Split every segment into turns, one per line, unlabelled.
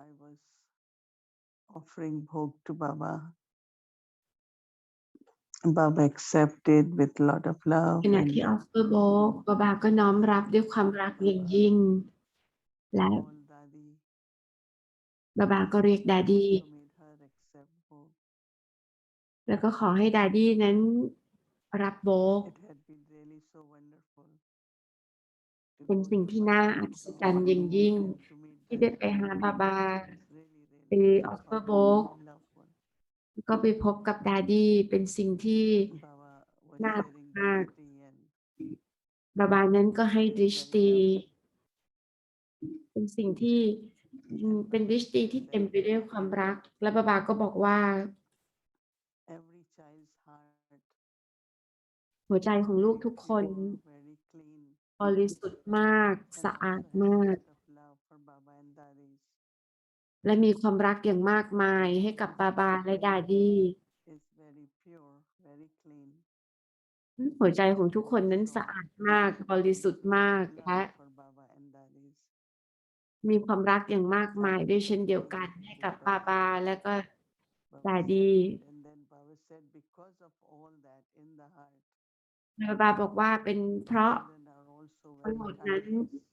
I was offering bhog to Baba. Baba accepted with a lot of love
ขณะ
and
ที่ออฟเฟอร์โบกบาก็น้อมรับด้วยความรักอย่างยิ่งและ
called Dadi.
บาก็เรียกดาดี้
Also made her accept bhog.
แล้วก็ขอให้ดาดี้นั้นรับโบก
It had been really so wonderful to
เป็น
go
สิ่ง
to
ที่น่า
Baba
อัศ
and
จรรย์อย่างยิ่ง
to meet
ที่ได้
Dadi.
ไปหาบา
It was really,
ไป
really
ออฟเฟอ
profound
ร์โบก
and lovely.
แล้วก็ไปพบกับดาดี้เป็นสิ่งที่
Baba was
น่ารัก
sharing
มาก
drishti and
บานั้นก็ให้ดริช
very
ตี
lovely.
เป็นสิ่งที่เป็นดริชตีที่เต็มไปด้วยความรัก และบาก็บอกว่า
Every child's heart
หัวใจของลูก
very
ทุกคน
pure, very clean,
บริสุทธิ์มาก
and
สะอาด
also has
มาก
lots of love for Baba and Dadis.
และมีความรักอย่างมากมายให้กับบาและดาดี้
Is very pure, very clean.
หัวใจของทุกคนนั้นสะอาดมาก บริสุทธิ์มาก และ
Love for Baba and Dadis.
มีความรักอย่างมากมายด้วยเช่นเดียวกันให้กับบาและก็ดาดี้
And then Baba said, because of all that in the heart,
บาบอกว่าเป็นเพราะ
children are also
ทั้ง
very
หมดนั้น
tireless.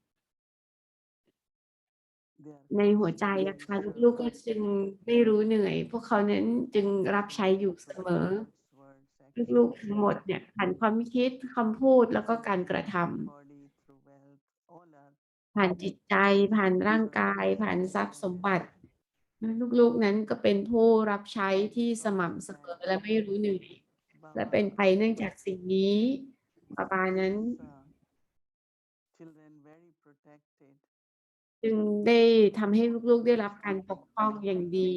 They are
ในหัวใจ
constantly
นะคะ
serving.
ลูกๆก็จึงไม่รู้เหนื่อย พวกเขานั้นจึงรับใช้อยู่เสมอ
Thoughts, words,
ลูก
actions,
ๆ ทั้งหมดเนี่ยผ่านความคิดคำพูดแล้วก็การกระท
body, through wealth, all are
ำผ่านจิตใจ ผ่านร่างกาย ผ่านทรัพย์สมบัติ ลูกๆนั้นก็เป็นผู้รับใช้ที่สม่ำเสมอและไม่รู้เหนื่อย และเป็นไปเนื่องจากสิ่งนี้บานั้น
children very protected
จึงได้ทำให้ลูกๆได้รับการปกป้องอย่างดี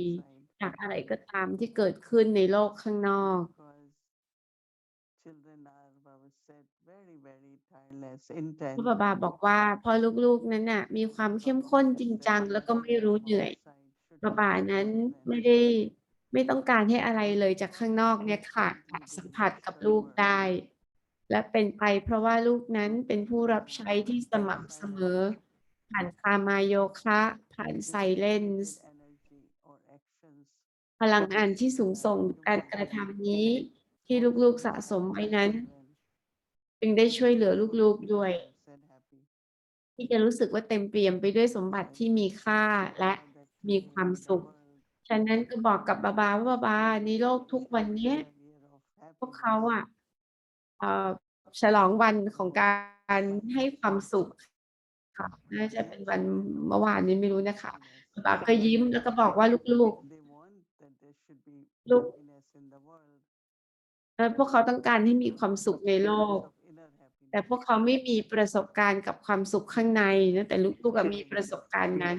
จากอะไรก็ตามที่เกิดขึ้นในโลกข้างนอก
because children are, Baba said, very, very tireless,
เพราะ
intense.
บาบอกว่าพอลูกๆนั้นน่ะมีความเข้มข้นจริงจังแล้วก็ไม่รู้เหนื่อย บานั้นไม่ต้องการให้อะไรเลยจากข้างนอกเนี่ยค่ะสัมผัสกับลูกได้ และเป็นไปเพราะว่าลูกนั้นเป็นผู้รับใช้ที่สม่ำเสมอ ผ่านคามายโยคะผ่านไซเลนส์
energy or actions
พลังงานที่สูงส่งการกระทำนี้ที่ลูกๆสะสมไว้นั้น จึงได้ช่วยเหลือลูกๆด้วย
said happy.
ที่จะรู้สึกว่าเต็มเปี่ยมไปด้วยสมบัติที่มีค่าและมีความสุข ฉะนั้นก็บอกกับบาว่าบาในโลกทุกวันนี้พวกเขาฉลองวันของการให้ความสุขค่ะน่าจะเป็นวันเมื่อวานนี้ไม่รู้นะคะบาก็ยิ้มแล้วก็บอกว่าลูกพวกเขาต้องการให้มีความสุขในโลก แต่พวกเขาไม่มีประสบการณ์กับความสุขข้างในนะแต่ลูกๆมีประสบการณ์นั้น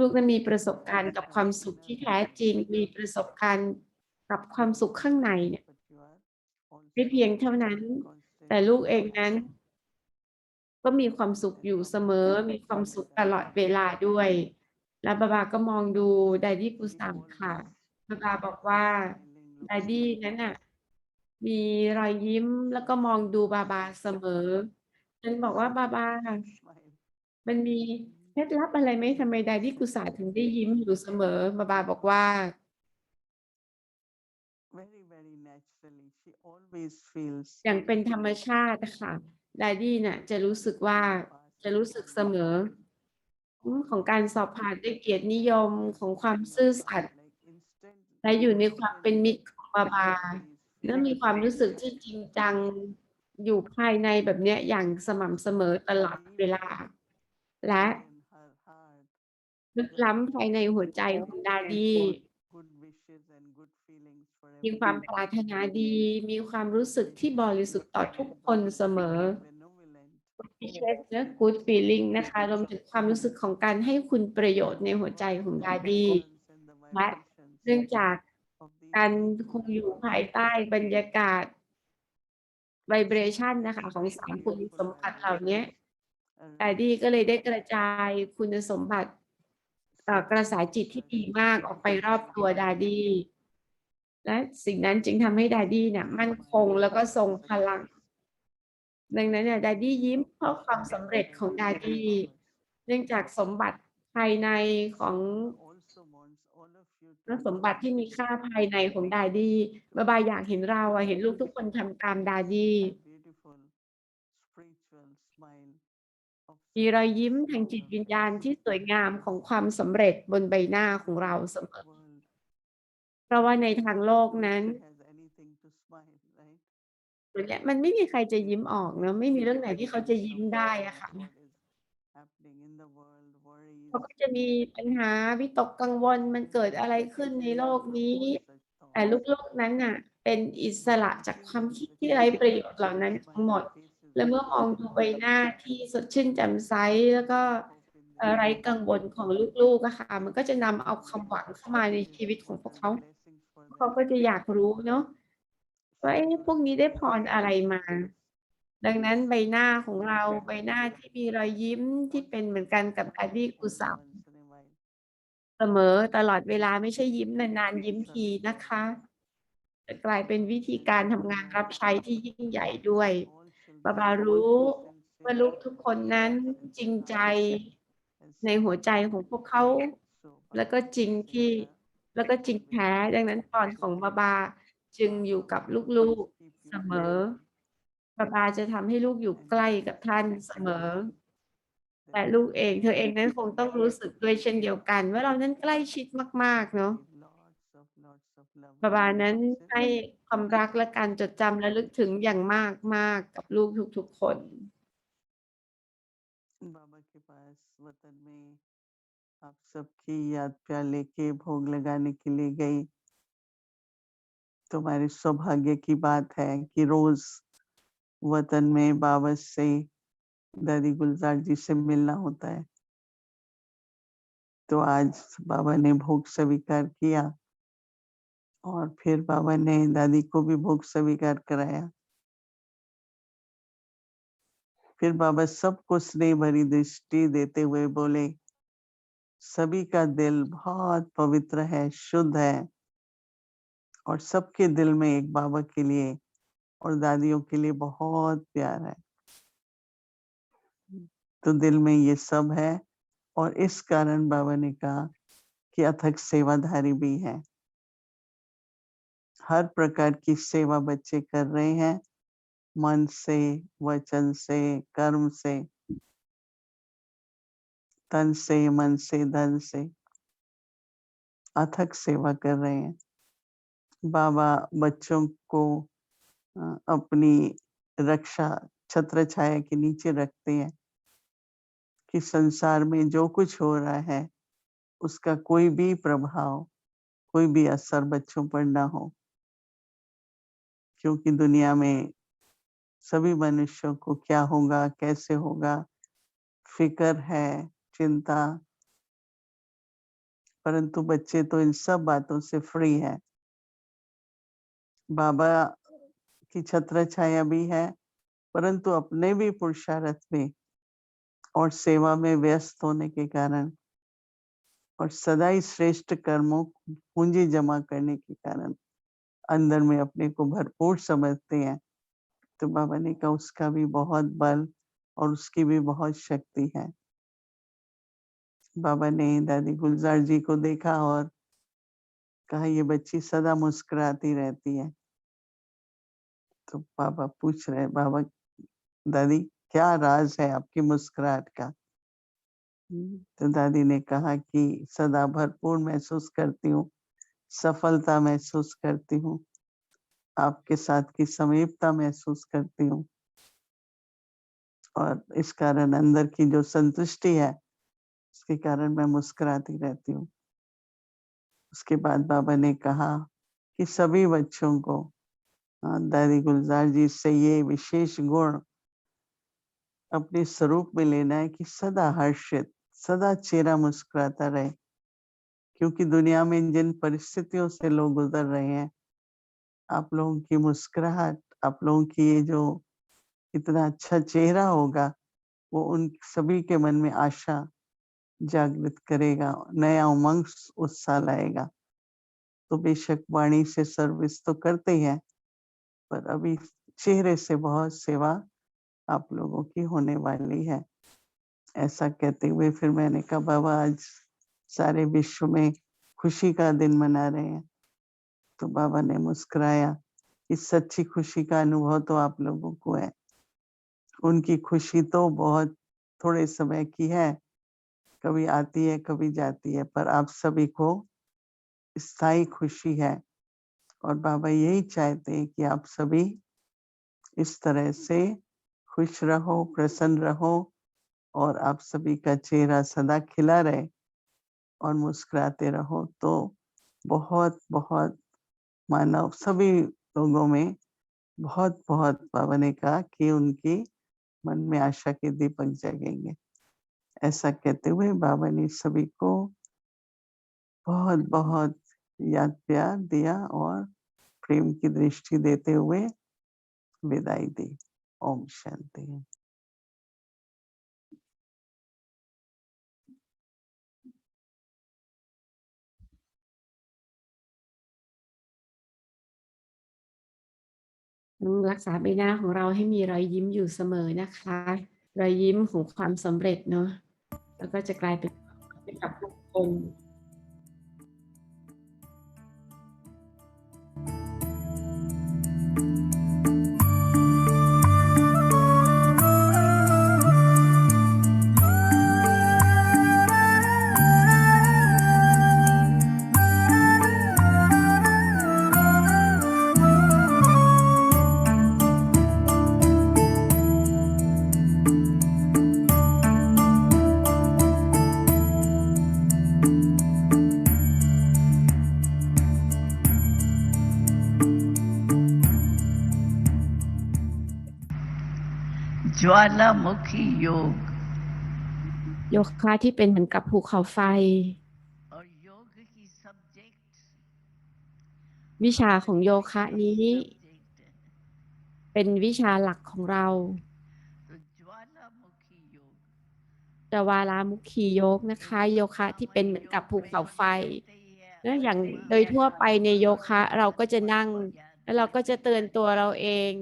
ลูกๆนั้นมีประสบการณ์กับความสุขที่แท้จริงมีประสบการณ์กับความสุขข้างในเนี่ยไม่เพียงเท่านั้นแต่ลูกเองนั้นก็มีความสุขอยู่เสมอมีความสุขตลอดเวลาด้วยแล้วบาก็มองดูดาดี้กุสัมค่ะบาบอกว่าดาดี้นั้นน่ะมีรอยยิ้มแล้วก็มองดูบาเสมอฉันบอกว่าบามันมีเคล็ดลับอะไรไหมทำไมดาดี้กุสาถึงได้ยิ้มอยู่เสมอบาบอกว่า
very, very naturally. She always feels
อย่างเป็นธรรมชาติค่ะดาดี้น่ะจะรู้สึกเสมอของการสอบผ่านด้วยเกียรตินิยมของความซื่อสัตย์และอยู่ในความเป็นมิตรของบาแล้วมีความรู้สึกที่จริงจังอยู่ภายในแบบเนี้ยอย่างสม่ำเสมอตลอดเวลาและลึกล้ำภายในหัวใจของดาดี้มีความปรารถนาดีมีความรู้สึกที่บริสุทธิ์ต่อทุกคนเสมอและ good feeling นะคะรวมถึงความรู้สึกของการให้คุณประโยชน์ในหัวใจของดาดี้และเนื่องจากการคงอยู่ภายใต้บรรยากาศ vibration นะคะของสามคุณสมบัติเหล่านี้ดาดี้ก็เลยได้กระจายคุณสมบัติกระแสจิตที่ดีมากออกไปรอบตัวดาดี้และสิ่งนั้นจึงทำให้ดาดี้เนี่ยมั่นคงแล้วก็ทรงพลังดังนั้นเนี่ยดาดี้ยิ้มเพราะความสำเร็จของดาดี้เนื่องจากสมบัติ ภายในของ
Baba also wants all of you
ทรั
to
พย์สมบัติ
become
ที่มีค่าภายในของ Dadi บาบาอยากเห็นเราอะ เห็นลูกทุกคนทำตาม Dadi
a beautiful spiritual smile of
มีรอยยิ้ม
success
ทาง
on
จิต
your
วิญญาณ ที่
faces.
สวยงามของความสำเร็จบนใบหน้าของเรา
In
เสม
this
อ
world,
เพราะว่าในทางโลกนั้น
nobody has anything to smile, right?
มันไม่มีใครจะยิ้มออกเนาะ ไม่มีเรื่องไหน
In
ที่
the
เขาจะ
midst
ยิ้ม
of
ได้
all
อะค่ะ
what is happening in the world,
เขา
worries,
ก็จะมีปัญหาวิตกกังวล มันเกิดอะไรขึ้นในโลก
to
นี้
avoid such
แต่
thoughts.
ลูก ๆ นั้นน่ะ เป็นอิสระจากความคิด
The
ที่ไร้ประโยชน์เหล่า
children
นั้น
see
ทั้งหมด
smiling faces
และเมื่อ
of
มอง ดู ใบ
children,
หน้าที่สดชื่นแจ่มใส แล้วก็
hope in their
ไร้
lives.
กังวลของลูก ๆ อะค่ะ มันก็จะนำเอาความหวังเข้ามาใน
It is
ชีวิตของพวก
what
เขา
are the blessings for
เขา
them.
ก็จะอยากรู้เนาะ ว่า พวกนี้ได้พร
Share
อะไร
their
มา
success.
ดังนั้นใบหน้าของเรา
Baba
ใบหน้าที่มีรอยยิ้ม ที่เป็น
also
เหมือนกันกับ
smile
Dadi
only
Kusam
once in a while.
เสมอตลอดเวลา ไม่ใช่ยิ้มนาน ๆ ยิ้มทีนะคะ จะกลายเป็นวิธีการทำงานรับใช้ที่ยิ่งใหญ่ด้วย
All
บา
children
บา
are
รู้ ว่า
sincere
ลูกทุกคนนั้น
in
จริ
their
งใจ
hearts and
ในหัวใจ
sincere.
ของพวกเขา
So
แล้วก็
Baba
จริง
blessing
ที่
the
แล้วก็จริง แท้ ดังนั้นพรของบาบา จึงอยู่กับ
Baba
ลูก
always keep
ๆ
you
เสมอ
beautiful
บาบาจะทำให้ลูกอยู่
and
ใกล้
you
กับ
will
ท่าน
feel
เสมอ
that
แต่
you
ลูก
are
เอง เธอเองนั้นคงต้องรู้สึกด้วยเช่นเดียวกัน ว่าเรานั้นใกล้ชิดมาก ๆ เนาะ
give lots of love
บาบา
and
นั้น
affection.
ให้ความรักและการจดจำระลึกถึงอย่างมาก ๆ กับลูกทุก ๆ คน
बाबा के पास वतन में आप सबकी याद प्यार लेके भोग लगाने के लिए गई। तुम्हारे सौभाग्य की बात है कि रोज वतन में बाबा से, दादी गुलजार जी से मिलना होता है। तो आज बाबा ने भोग स्वीकार किया और फिर बाबा ने दादी को भी भोग स्वीकार कराया। फिर बाबा सबको स्नेह भरी दृष्टि देते हुए बोले, सभी का दिल बहुत पवित्र है, शुद्ध है और सबके दिल में एक बाबा के लिए और दादियों के लिए बहुत प्यार है। तो दिल में ये सब है और इस कारण बाबा ने कहा कि अथक सेवाधारी भी है। हर प्रकार की सेवा बच्चे कर रहे हैं, मन से, वचन से, कर्म से, तन से, मन से, धन से अथक सेवा कर रहे हैं। बाबा बच्चों को अपनी रक्षा छत्र छाया के नीचे रखते हैं कि संसार में जो कुछ हो रहा है उसका कोई भी प्रभाव, कोई भी असर बच्चों पर ना हो, क्योंकि दुनिया में सभी मनुष्यों को क्या होगा, कैसे होगा, फिक्र है, चिंता, परंतु बच्चे तो इन सब बातों से फ्री है। बाबा की छत्र छाया भी है, परंतु अपने भी पुरुषार्थ में और सेवा में व्यस्त होने के कारण और सदा ही श्रेष्ठ कर्मों पूंजी जमा करने के कारण अंदर में अपने को भरपूर समझते हैं। तो बाबा ने कहा उसका भी बहुत बल और उसकी भी बहुत शक्ति है। बाबा ने दादी गुलजार जी को देखा और कहा ये बच्ची सदा मुस्कुराती रहती है। तो बाबा पूछ रहे, बाबा दादी क्या राज है आपकी मुस्कुराहट का? तो दादी ने कहा कि सदा भरपूर महसूस करती हूँ, सफलता महसूस करती हूँ, आपके साथ की समीपता महसूस करती हूँ और इस कारण अंदर की जो संतुष्टि है उसके कारण मैं मुस्कुराती रहती हूँ। उसके बाद बाबा ने कहा कि सभी बच्चों को दादी गुलजार जी से ये विशेष गुण अपने स्वरूप में लेना है कि सदा हर्षित, सदा चेहरा मुस्कुराता रहे, क्योंकि दुनिया में जिन परिस्थितियों से लोग गुजर रहे हैं, आप लोगों की मुस्कुराहट, आप लोगों की ये जो इतना अच्छा चेहरा होगा, वो उन सभी के मन में आशा जागृत करेगा, नया उमंग उत्साह लाएगा। तो बेशक वाणी से सर्विस तो करते ही हैं, पर अभी चेहरे से बहुत सेवा आप लोगों की होने वाली है। ऐसा कहते हुए फिर मैंने कहा बाबा आज सारे विश्व में खुशी का दिन मना रहे हैं। तो बाबा ने मुस्कुराया कि सच्ची खुशी का अनुभव तो आप लोगों को है। उनकी खुशी तो बहुत थोड़े समय की है, कभी आती है, कभी जाती है, पर आप सभी को स्थायी खुशी है और बाबा यही चाहते हैं कि आप सभी इस तरह से खुश रहो, प्रसन्न रहो और आप सभी का चेहरा सदा खिला रहे और मुस्कुराते रहो। तो बहुत-बहुत मानव सभी लोगों में बहुत-बहुत बाबा ने कहा कि उनकी मन में आशा के दीपक जगेंगे। ऐसा कहते हुए बाबा ने सभी को बहुत-बहुत याद प्यार दिया और प्रेम की दृष्टि देते हुए विदाई दी। ओम शांति।
รักษาใบหน้าของเราให้มีรอยยิ้มอยู่เสมอนะคะรอยยิ้มของความสำเร็จเนาะแล้วก็จะกลายเป็นให้กับทุกคน
ज्वालामुखी योग
โยคะที่เป็นเหมือนกับภูเขาไฟ
और योग की सब्जेक्ट
วิชาของโยคะนี้ เป็นวิชาหลักของเรา
तो ज्वालामुखी योग
จวาลามุขีโยกนะคะโยคะที่เป็นเหมือนกับภูเขาไฟนะอย่างโดยทั่วไปในโยคะเราก็จะนั่งแล้วเราก็จะเตือนตัวเราเอง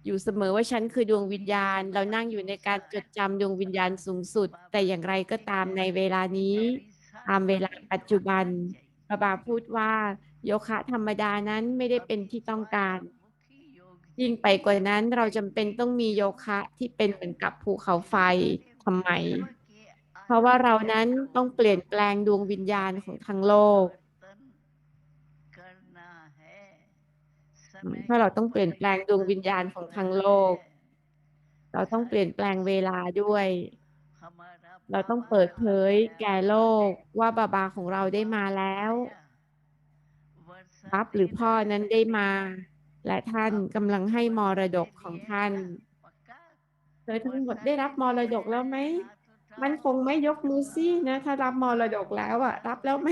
อยู่เสมอว่าฉันคือดวงวิญญาณเรานั่งอยู่ในการจดจำดวงวิญญาณสูงสุดแต่อย่างไรก็ตามในเวลานี้ตามเวลาปัจจุบันพระบาพูดว่าโยคะธรรมดานั้นไม่ได้เป็นที่ต้องการยิ่งไปกว่านั้นเราจำเป็นต้องมีโยคะที่เป็นเหมือนกับภูเขาไฟทำไมเพราะว่าเรานั้นต้องเปลี่ยนแปลงดวงวิญญาณของทั้งโลกเพราะเราต้องเปลี่ยนแปลงดวงวิญญาณของทั้งโลกเราต้องเปลี่ยนแปลงเวลาด้วยเราต้องเปิดเผยแก่โลกว่าบาบาของเราได้มาแล้วบับหรือพ่อนั้นได้มาและท่านกำลังให้มรดกของท่านเธอทั้งหมดได้รับมรดกแล้วไหมมันคงไม่ยกมือสินะถ้ารับมรดกแล้วอะรับแล้วไหม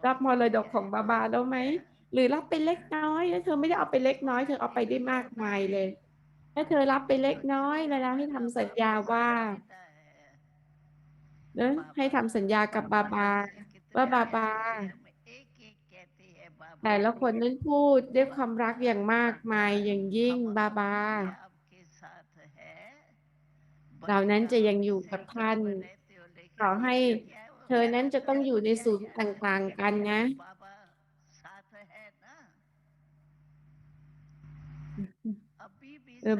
รับมรดกของบาบาแล้วไหมหรือรับไปเล็กน้อยแล้วเธอไม่ได้เอาไปเล็กน้อยเธอเอาไปได้มากมายเลยถ้าเธอรับไปเล็กน้อยแล้วให้ทำสัญญาว่านะให้ทำสัญญากับบาบาว่าบาบาแต่ละคนนั้นพูดด้วยความรักอย่างมากมายอย่างยิ่งบาบาเรานั้นจะยังอยู่กับท่านขอให้เธอนั้นจะต้องอยู่ในศูนย์ต่างๆกันนะ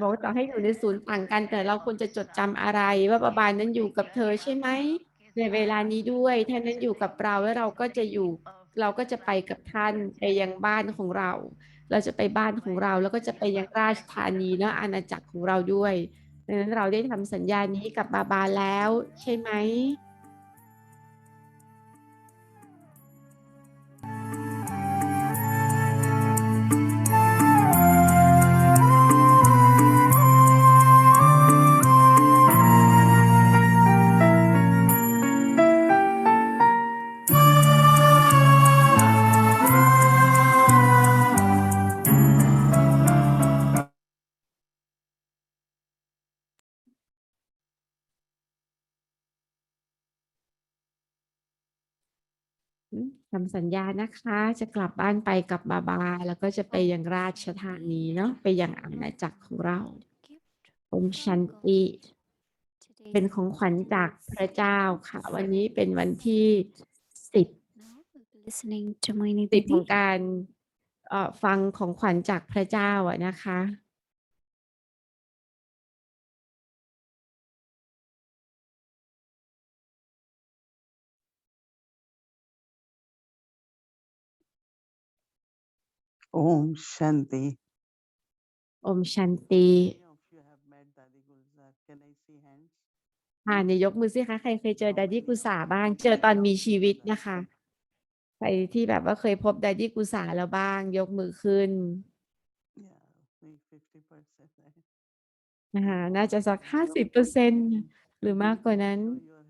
บอกว่าต่อให้อยู่ในศูนย์ต่างกันแต่เราควรจะจดจำอะไรว่าบาบานั้นอยู่กับเธอใช่ไหมในเวลานี้ด้วยท่านนั้นอยู่กับเราแล้วเราก็จะอยู่เราก็จะไปกับท่านไปยังบ้านของเราเราจะไปบ้านของเราแล้วก็จะไปยังราชธานีเนาะอาณาจักรของเราด้วยดังนั้นเราได้ทำสัญญานี้กับบาบาแล้วใช่ไหมทำสัญญานะคะจะกลับบ้านไปกับบาบาแล้วก็จะไปยังราชธานีเนาะไปยังอาณาจักรของเราอมชันติ เป็นของขวัญจากพระเจ้าค่ะวันนี้เป็นวันที่10
listening to Moini
10ของ
Dadi.
การฟังของขวัญจากพระเจ้าอะนะคะ
Om Shanti.
อมชันติ
Many of you have met Dadi Gulzar. Can I see hands?
เนี่ยยกมือสิคะใครเคยเจอดาดี้กุสาบ้างเจอตอนมีชีวิตนะคะใครที่แบบว่าเคยพบดาดี้กุสาแล้วบ้างยกมือขึ้น
Yeah, maybe 50%. Right?
นะคะน่าจะสัก50%หรือมากกว่านั้น
Show your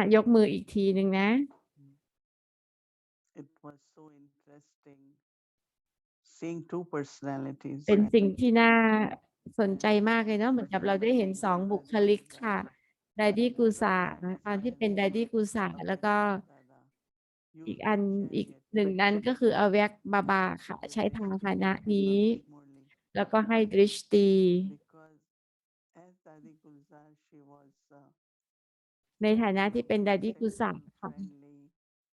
hands.
ยกมืออีกทีหนึ่งนะ
It was so interesting seeing two personalities.
เป็นสิ่งที่น่าสนใจมากเลยเนาะเหมือนกับเราได้เห็น2 บุคลิกค่ะดาดี้กุสาตอนที่เป็นดาดี้กุสาแล้วก็อีกหนึ่งนั้นก็คืออเวกบาบาค่ะใช้พาหนะนี้แล้วก็ให้ดริชตี
Because as Dadi Gulzar, she was
ในฐานะที่เป็นดาดี้กุสา
very
ค่ะ
friendly,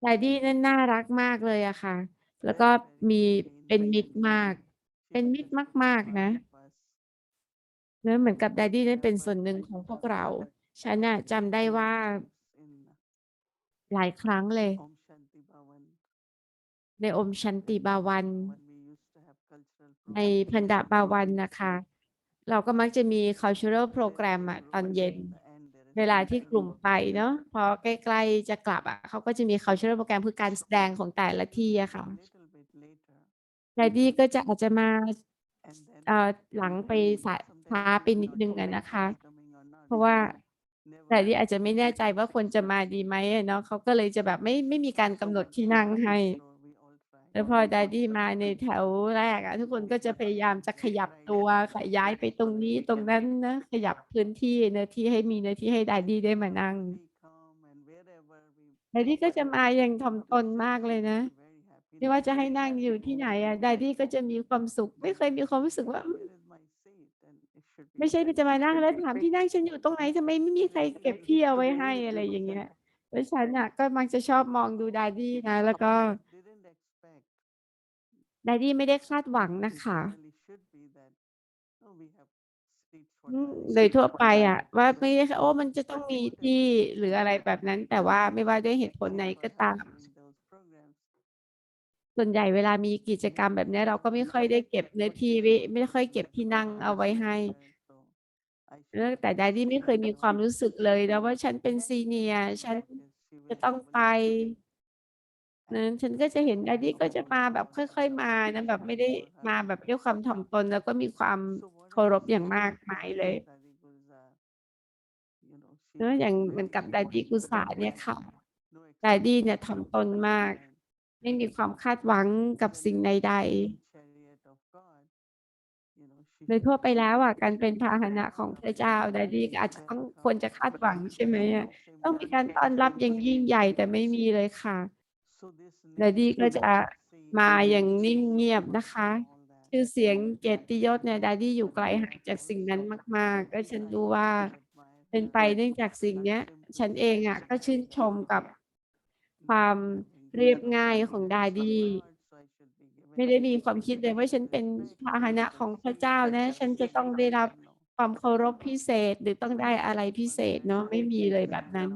ดาดี้นั่นน่ารักมากเลยอะค่ะ แล้วก็
very
มี
friendly,
เป็นมิตรมาก
She
เป็น
was
มิตร
just a
มากๆนะ
part of us.
เนื้อเหมือนกับดาดี้นั่นเป็นส่วนหนึ่งของพวกเรา ฉันน่ะจำได้ว่า
In
หลายครั้งเลย
Om Shanti Bhavan,
ในอมชันติบาวัน
when we used to have cultural
ใน
programs,
พันดาบาวันนะคะ เราก็มักจะมี cultural program อะตอนเย็น
at the end there is
เวลาที่กลุ่มไปเนาะพอใกล้ๆจะกลับอะเขาก็จะมี cultural program คือการแสดงของแต่ละที่อะค่ะ
a little bit later,
ดาดี้ก็จะอาจจะมา
and then
หลังไปช้า
sometimes
ไป
we were
นิด
not
นึง
sure
อะ
if
นะคะ
he was coming or not.
เพราะว่า
Never
แต่ที่อาจจะไม่แน่ใจว่าควรจะมาดีไหมอะเนาะเขาก็เลยจะแบบไม่มีการกำหนดที่นั่งให้
so we all tried.
แล้วพอดาดี้มาในแถวแรกอะทุกคนก็จะพยายามจะขยับตัวย้ายไปตรงนี้ตรงนั้นนะขยับพื้นที่เนื้อที่ให้มีเนื้อที่ให้ดาดี้ได้มานั่ง
We come and wherever we
ดาดี้ก็จะมาอย่างถ่อมตนมากเลยนะ
very happy.
ไม่ว่าจะให้นั่งอยู่ที่ไหนอะดาดี้ก็จะมีความสุข ไม่เคยมีความรู้สึกว่า
Where is my seat? And it should be
ไม่ใช่จะมานั่งแล้วถามที่นั่งฉันอยู่ตรงไหนทำไมไม่มีใครเก็บที่เอาไว้ให้อะไรอย่างเงี้ยแล้วฉันอะก็มักจะชอบมองดูดาดี้นะแล้วก็
didn't expect.
ดาดี้ไม่ได้คาดหวังนะคะ
Generally should be that we have seats for
โดยทั่วไปอะว่าไม่ได้
Daddy.
โอ้มันจะต้องมีที่หรืออะไรแบบนั้น แต่ว่าไม่ว่าด้วยเหตุผลไหนก็ตาม
During those programs,
ส่วนใหญ่เวลามีกิจกรรมแบบนี้เราก็ไม่ค่อยได้เก็บเนื้อที่ไว้ไม่ค่อยเก็บที่นั่งเอาไว้ให้
so I
แต่ดาดี้ไม่เคยมีความรู้สึกเลยนะว่าฉันเป็นซีเนียร์ฉัน
she
จะ
will
ต้องไป
probably
นั้นฉันก็จะเห็นดาดี้ก็จะมาแบบค่อยๆมานะแบบไม่ได้มาแบบด้วยความถ่อมตนแล้วก็มีความ
So what
เคารพ
is
อย่างมากมายเลย
Dadi Gulzar? You know, she
เนอะ
was
อย่างเหมือนกับดาดี้กุศาเนี่ยค่ะ
no
ดาดี้เนี่ยถ่อมตนมาก
expectation.
ไม่มีความคาดหวังกับสิ่งใด
Chariot of God, you know, she
ๆโดยทั่วไปแล้วอ่ะการเป็นพาหนะของพระเจ้าดาดี้ก็อาจจะต้องควรจะคาดหวังใช่ไหมอะต้องมีการต้อนรับอย่างยิ่งใหญ่แต่ไม่มีเลยค่ะ
So this
ดาดี้ก็จะ
name,
มาอย่างนิ่งเงียบนะคะ
all that.
ชื่อเสียงเกียรติยศเนี่ยดาดี้อยู่ไกลห่างจากสิ่งนั้นมากๆแล้วฉันรู้ว่า เป็นไปเนื่องจากสิ่งเนี้ย ฉันเองอ่ะก็ชื่นชมกับความเรียบง่ายของดาดี้ไม่ได้มีความคิดเลยว่าฉันเป็นพาหนะของพระเจ้านะ ฉันจะต้องได้รับความเคารพพิเศษหรือต้องได้อะไรพิเศษเนาะไม่มีเลยแบบนั้น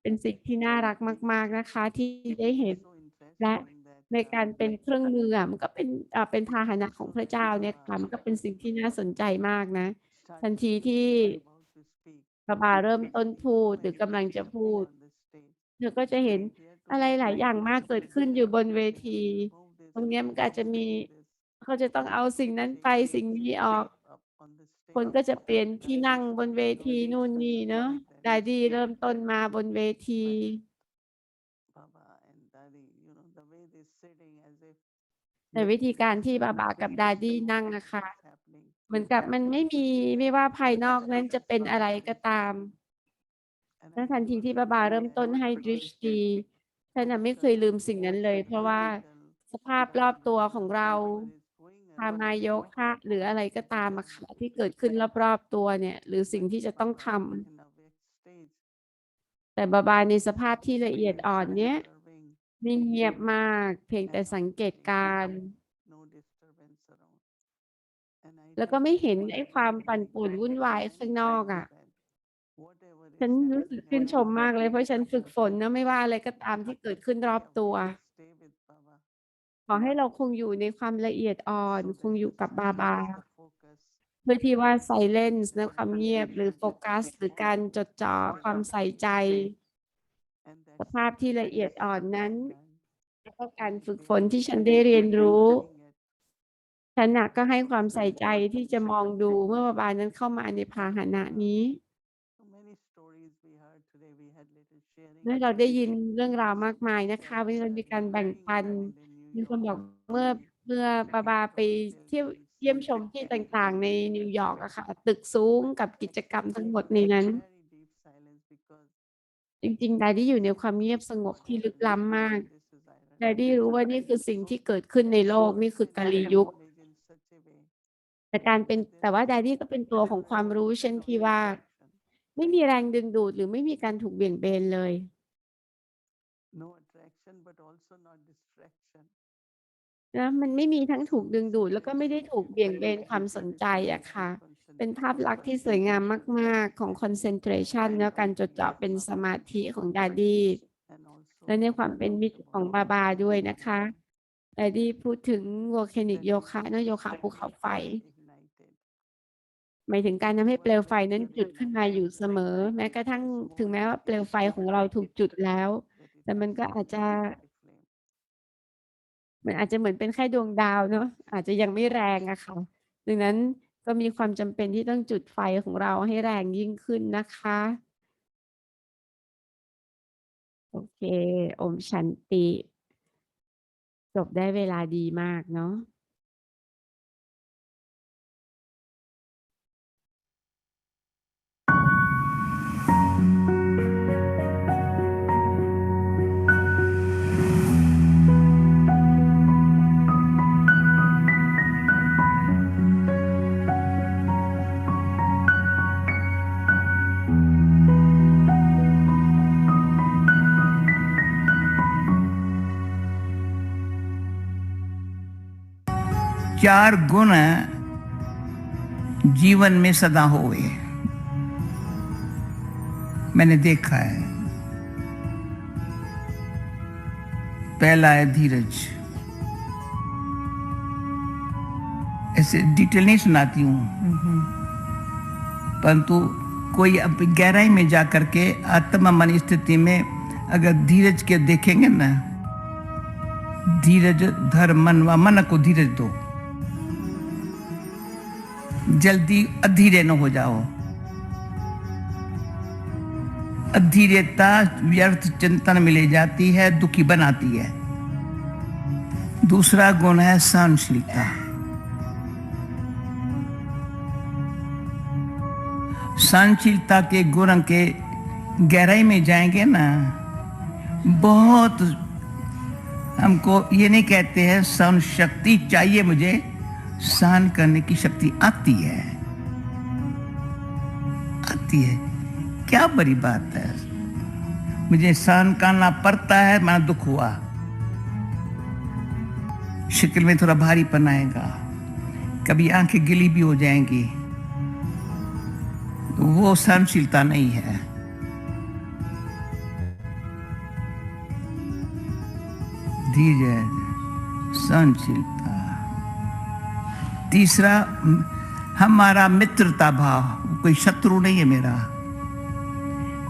เป็นสิ่งที่น่ารักมากๆนะคะที่ได้เห็น และในการเป็นเครื่องมืออะมันก็เป็นพาหนะของพระเจ้าเนี่ยค่ะมันก็เป็นสิ่งที่น่าสนใจมากนะ ทันทีที่บาบาเริ่มต้นพูดหรือกำลังจะพูดเธอก็จะเห็นอะไรหลายอย่างมากเกิดขึ้นอยู่บนเวที ตรงเนี้ยมันก็อาจจะมีเขาจะต้องเอาสิ่งนั้นไปสิ่งนี้ออก คนก็จะเปลี่ยนที่นั่งบนเวทีนู่นนี่เนาะดาดี้เริ่มต้นมาบนเวที
Baba and Daddy, you know, the way they sitting as if
แต่วิธีการที่บาบากับดาดี้นั่งนะคะ
happening.
เหมือนกับมันไม่มีไม่ว่าภายนอกนั้นจะเป็นอะไรก็ตาม
And
และทันทีที่บาบาเริ่มต้นให้ดริชดีฉันน่ะไม่เคยลืมสิ่งนั้นเลย เพราะว่าสภาพรอบตัวของเรา ทามาโยคะหรืออะไรก็ตามอะค่ะที่เกิดขึ้นรอบๆตัวเนี่ยหรือสิ่งที่จะต้องทำแต่บาบาในสภาพที่ละเอียดอ่อนเนี้ยนิ่งเงียบมากเพียงแต่สังเกตการณ์แล้วก็ไม่เห็นไอ้ความปั่นป่วนวุ่นวายข้างนอกอ่ะฉันรู้สึกชื่นชมมากเลยเพราะฉันฝึกฝนนะไม่ว่าอะไรก็ตามที่เกิดขึ้นรอบตัวขอให้เราคงอยู่ในความละเอียดอ่อนคงอยู่กับบาบาเพื่อที่ว่าไซเลนส์นะความเงียบหรือโฟกัสหรือการจดจ่อความใส่ใจสภาพที่ละเอียดอ่อนนั้นแล้วก็การฝึกฝนที่ฉันได้เรียนรู้ฉันก็ให้ความใส่ใจที่จะมองดูเมื่อบาบานั้นเข้ามาในพาหนะนี้เมื่อเราได้ยินเรื่องราวมากมายนะคะวันนี้เรามีการแบ่งปันมีคนบอกเมื่อบาบาไปเที่ยวเยี่ยมชมที่ต่างๆในนิวยอร์กอะค่ะตึกสูงกับกิจกรรมทั้งหมดในนั้นจริงๆDadiอยู่ในความเงียบสงบที่ลึกล้ำมากDadiรู้ว่านี่คือสิ่งที่เกิดขึ้นในโลกนี่คือกาลียุคแต่ว่าDadiก็เป็นตัวของความรู้เช่นที่ว่าไม่มีแรงดึงดูดหรือไม่มีการถูกเบี่ยงเบนเลยนะมันไม่มีทั้งถูกดึงดูดแล้วก็ไม่ได้ถูกเบี่ยงเบนความสนใจอะค่ะเป็นภาพลักษณ์ที่สวยงามมากๆของ concentration แล้วการจดจ่อเป็นสมาธิของDadiและในความเป็นมิตรของบาบาด้วยนะคะDadiพูดถึง volcanic yoga นะโยคะภูเขาไฟหมายถึงการทำให้เปลวไฟนั้นจุดขึ้นมาอยู่เสมอแม้กระทั่งถึงแม้ว่าเปลวไฟของเราถูกจุดแล้วแต่มันก็อาจจะเหมือนเป็นแค่ดวงดาวเนาะอาจจะยังไม่แรงอะค่ะดังนั้นก็มีความจำเป็นที่ต้องจุดไฟของเราให้แรงยิ่งขึ้นนะคะโอเคโอมชันติจบได้เวลาดีมากเนาะ
चार गुण जीवन में सदा होवे मैंने देखा है। पहला है धीरज। ऐसे डिटेल नहीं सुनाती हूँ परंतु कोई अब गहराई में जा करके आत्मा मन स्थिति में अगर धीरज के देखेंगे ना, धीरज धर मन व मन को धीरज दो, जल्दी अधीरे न हो जाओ। अधीरता व्यर्थ चिंतन में ले जाती है, दुखी बनाती है। दूसरा गुण है सहनशीलता। सहनशीलता के गुण के गहराई में जाएंगे ना, बहुत हमको ये नहीं कहते हैं सहन शक्ति चाहिए, मुझे सहन करने की शक्ति आती है। क्या बड़ी बात है, मुझे सहन करना पड़ता है। मेरा दुख हुआ, शक्ल में थोड़ा भारीपन आएगा, कभी आंखें गिली भी हो जाएंगी, वो सहनशीलता नहीं है। धीरज, सहनशीलता। तीसरा हमारा मित्रता भाव, कोई शत्रु नहीं है मेरा।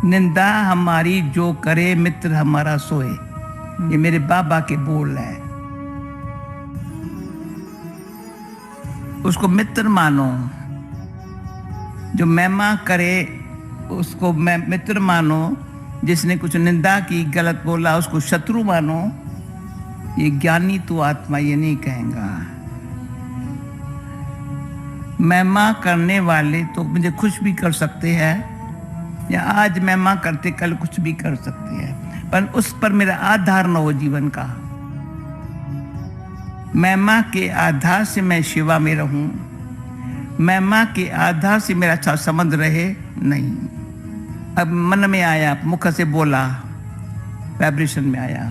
निंदा हमारी जो करे, मित्र हमारा सोए, ये मेरे बाबा के बोल है। उसको मित्र मानो, जो महिमा करे उसको मित्र मानो, जिसने कुछ निंदा की, गलत बोला, उसको शत्रु मानो। ये ज्ञानी तो आत्मा ये नहीं कहेगा। महिमा करने वाले तो मुझे खुश भी कर सकते हैं, या आज महिमा करते कल कुछ भी कर सकते हैं, पर उस पर मेरा आधार न हो जीवन का। मैं माँ के आधार से मैं शिवा में रहूं, मैं माँ के आधार से मेरा अच्छा संबंध रहे नहीं। अब मन में आया, मुख से बोला, वाइब्रेशन में आया,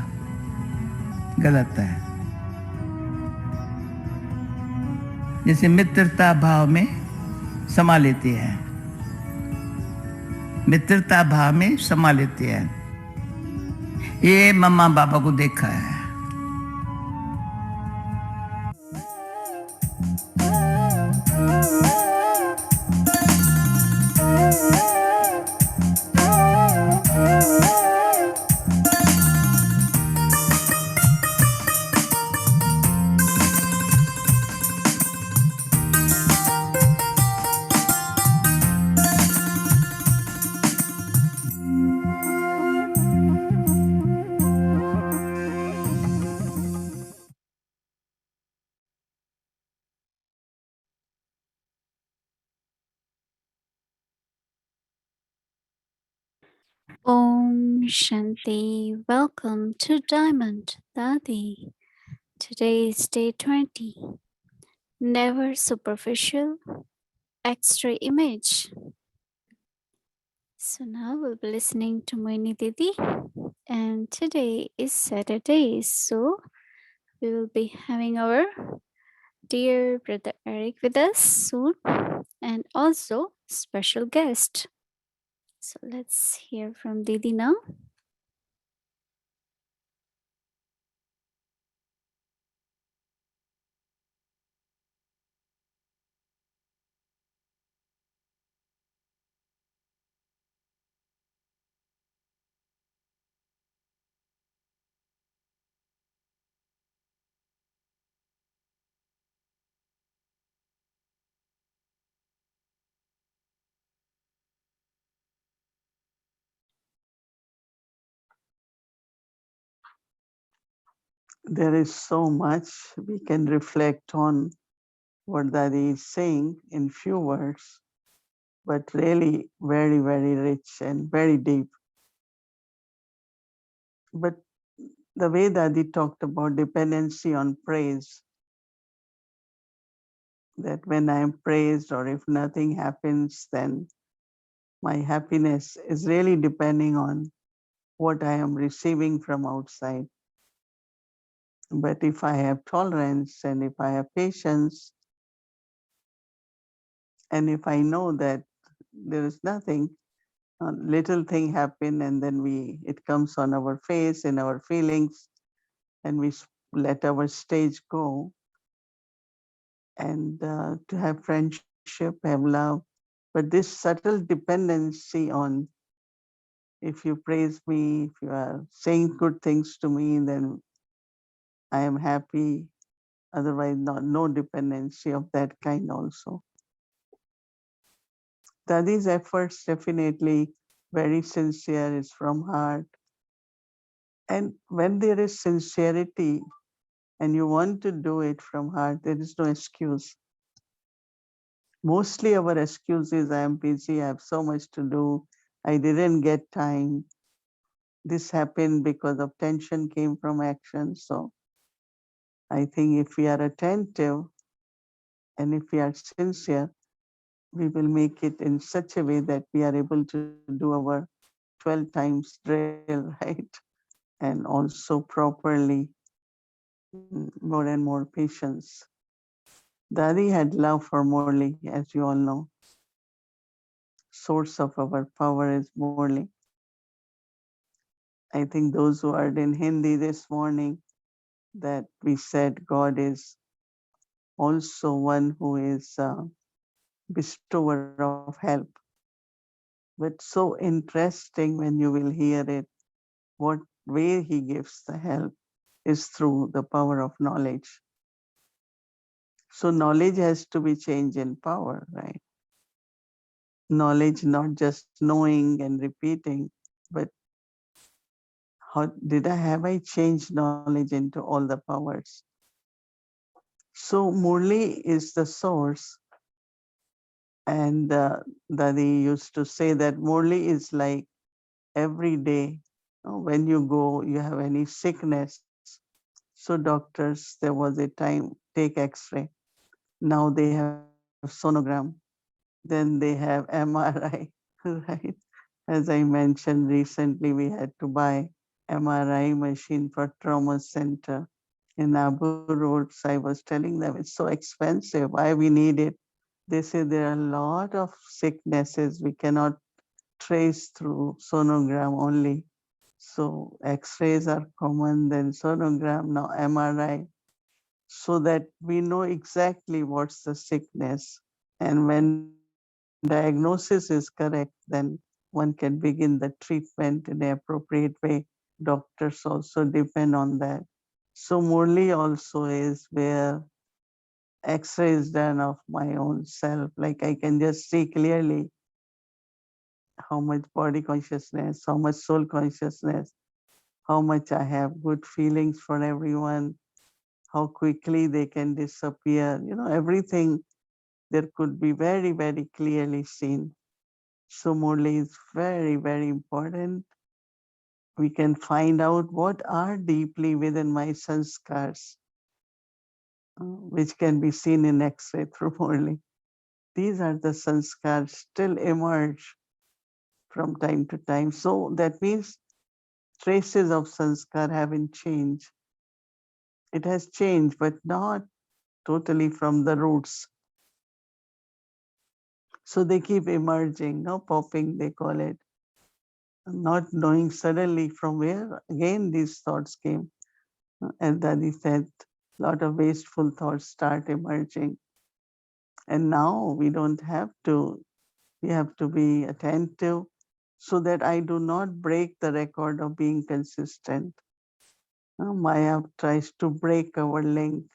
गलत है। जैसे मित्रता भाव में समा लेते हैं, मित्रता भाव में समा लेते हैं। ये मम्मा पापा को देखा है।
Om Shanti. Welcome to Diamond Dadi. Today is day 20. Never superficial, extra image. So now we'll be listening to Moini Didi. And today is Saturday, so we will be having our dear brother Eric with us soon, and also special guest. So let's hear from Didi now.
There is so much we can reflect on what Dadi is saying in few words, but really very, very rich and very deep. But the way Dadi talked about dependency on praise, that when I am praised or if nothing happens, then my happiness is really depending on what I am receiving from outside. But if I have tolerance and if I have patience, and if I know that there is nothing, a little thing happen and then it comes on our face, in our feelings, and we let our stage go, and to have friendship, have love. But this subtle dependency on, if you praise me, if you are saying good things to me, then I am happy. Otherwise, no dependency of that kind also. Dadi's efforts definitely very sincere, is from heart. And when there is sincerity and you want to do it from heart, there is no excuse. Mostly our excuse is I am busy, I have so much to do, I didn't get time. This happened because of tension came from action. So I think if we are attentive and if we are sincere, we will make it in such a way that we are able to do our 12 times drill, right? And also properly, more and more patience. Dadi had love for Morley, as you all know. Source of our power is Morley. I think those who heard in Hindi this morning that we said God is also one who is bestower of help. But so interesting when you will hear it, what way he gives the help is through the power of knowledge. So knowledge has to be changed in power, right? Knowledge, not just knowing and repeating, but how have I changed knowledge into all the powers? So Murli is the source, and Dadi used to say that Murli is like every day when you go, you have any sickness, So doctors, there was a time, take X-ray. Now they have sonogram. Then they have MRI, right? As I mentioned recently, we had to buy MRI machine for trauma center in Abu Road. So I was telling them it's so expensive. Why we need it? They say there are a lot of sicknesses we cannot trace through sonogram only. So X-rays are common, then sonogram, now MRI, so that we know exactly what's the sickness. And when diagnosis is correct, then one can begin the treatment in an appropriate way. Doctors also depend on that. So Murli also is where X-ray is done of my own self. Like I can just see clearly how much body consciousness, how much soul consciousness, how much I have good feelings for everyone, how quickly they can disappear. Everything there could be very, very clearly seen. So Murli is very, very important. We can find out what are deeply within my sanskars, which can be seen in X-ray through Murli. These are the sanskars still emerge from time to time. So that means traces of sanskar haven't changed. It has changed, but not totally from the roots. So they keep emerging, no popping, they call it. Not knowing suddenly from where again these thoughts came. As Dadi said, a lot of wasteful thoughts start emerging. And now we don't have to, we have to be attentive so that I do not break the record of being consistent. Maya tries to break our link.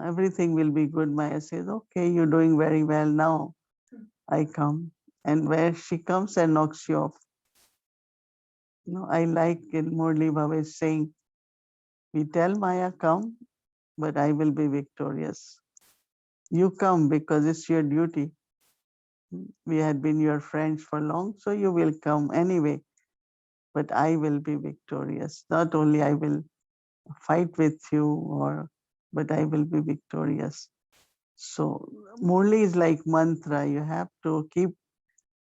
Everything will be good. Maya says, okay, you're doing very well now. I come. And where she comes and knocks you off. I like in Murli Bhave saying, we tell Maya, come, but I will be victorious. You come because it's your duty. We had been your friends for long, so you will come anyway. But I will be victorious. Not only I will fight with you, but I will be victorious. So Murli is like mantra. You have to keep,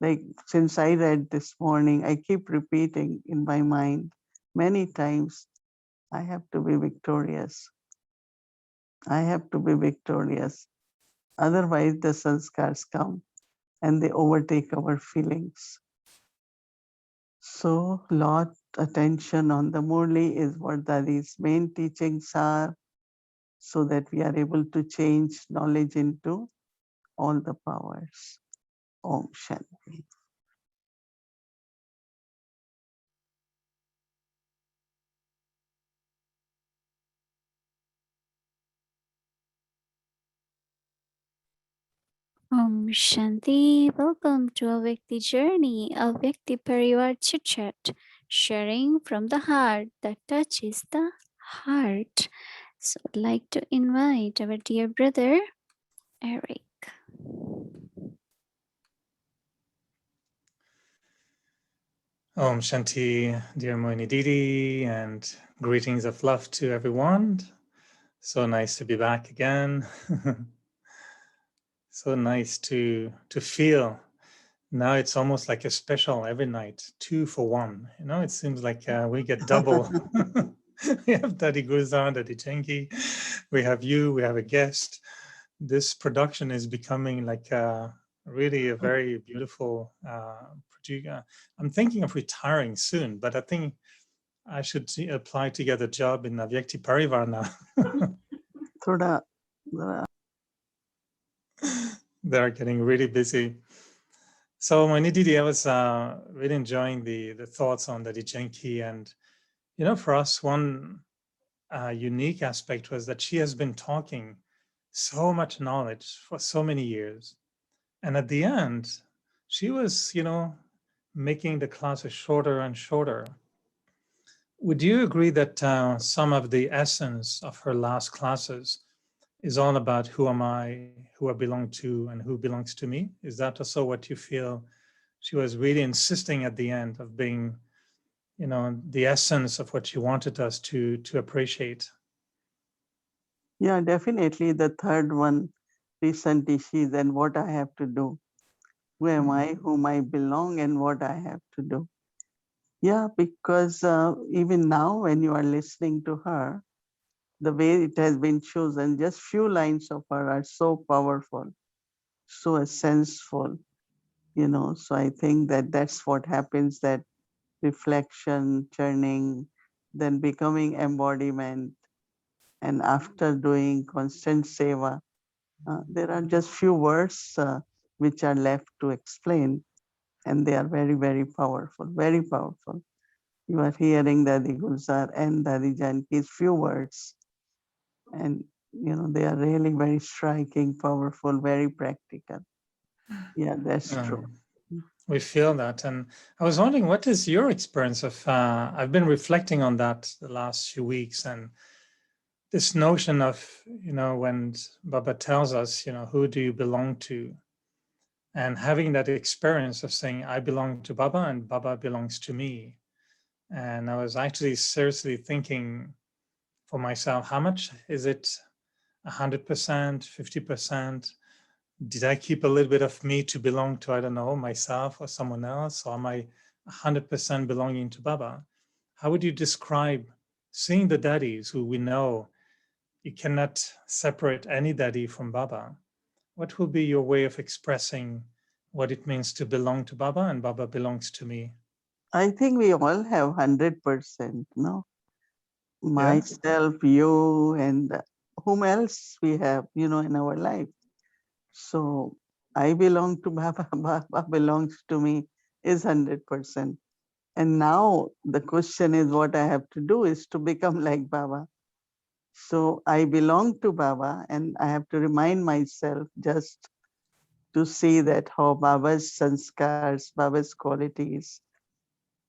like since I read this morning, I keep repeating in my mind many times, I have to be victorious. I have to be victorious. Otherwise the sanskars come and they overtake our feelings. So lot attention on the Murli is what Dadi's main teachings are, so that we are able to change knowledge into all the powers. Om Shanti.
Om Shanti. Welcome to a Vyakti journey, a Vyakti Parivar chit chat, sharing from the heart that touches the heart. So I'd like to invite our dear brother, Eric.
Om Shanti, dear Moini Didi, and greetings of love to everyone. So nice to be back again. So nice to feel. Now it's almost like a special every night, 2 for 1. It seems like we get double. We have Dadi Guzan, Dadi Chenki, we have you, we have a guest. This production is becoming like really a very beautiful I'm thinking of retiring soon, but I think I should apply to get a job in Vyakti Parivar now. They're getting really busy. So my Nididi, I was really enjoying the thoughts on the Dichenki, and for us, one unique aspect was that she has been talking so much knowledge for so many years, and at the end, she was making the classes shorter and shorter. Would you agree that some of the essence of her last classes is all about who am I, who I belong to, and who belongs to me? Is that also what you feel she was really insisting at the end of being, the essence of what she wanted us to appreciate?
Yeah, definitely. The third one, recent issues and what I have to do. Who am I, whom I belong, and what I have to do. Yeah, because even now, when you are listening to her, the way it has been chosen, just few lines of her are so powerful, so senseful, So I think that that's what happens, that reflection, churning, then becoming embodiment. And after doing constant seva, there are just few words which are left to explain, and they are very, very powerful, very powerful. You are hearing Dadi Gulzar and Dadi Janki's few words, and they are really very striking, powerful, very practical. Yeah, that's true.
We feel that. And I was wondering, what is your experience of, I've been reflecting on that the last few weeks, and this notion of, when Baba tells us, who do you belong to? And having that experience of saying, I belong to Baba and Baba belongs to me. And I was actually seriously thinking for myself, how much is it? 100%, 50%? Did I keep a little bit of me to belong to, I don't know, myself or someone else? Or am I 100% belonging to Baba? How would you describe seeing the daddies who we know you cannot separate any daddy from Baba? What will be your way of expressing what it means to belong to Baba and Baba belongs to me?
I think we all have 100%, no?
Yeah.
Myself, you, and whom else we have, in our life. So I belong to Baba, Baba belongs to me is 100%. And now the question is, what I have to do is to become like Baba. So I belong to Baba, and I have to remind myself just to see that how Baba's sanskars, Baba's qualities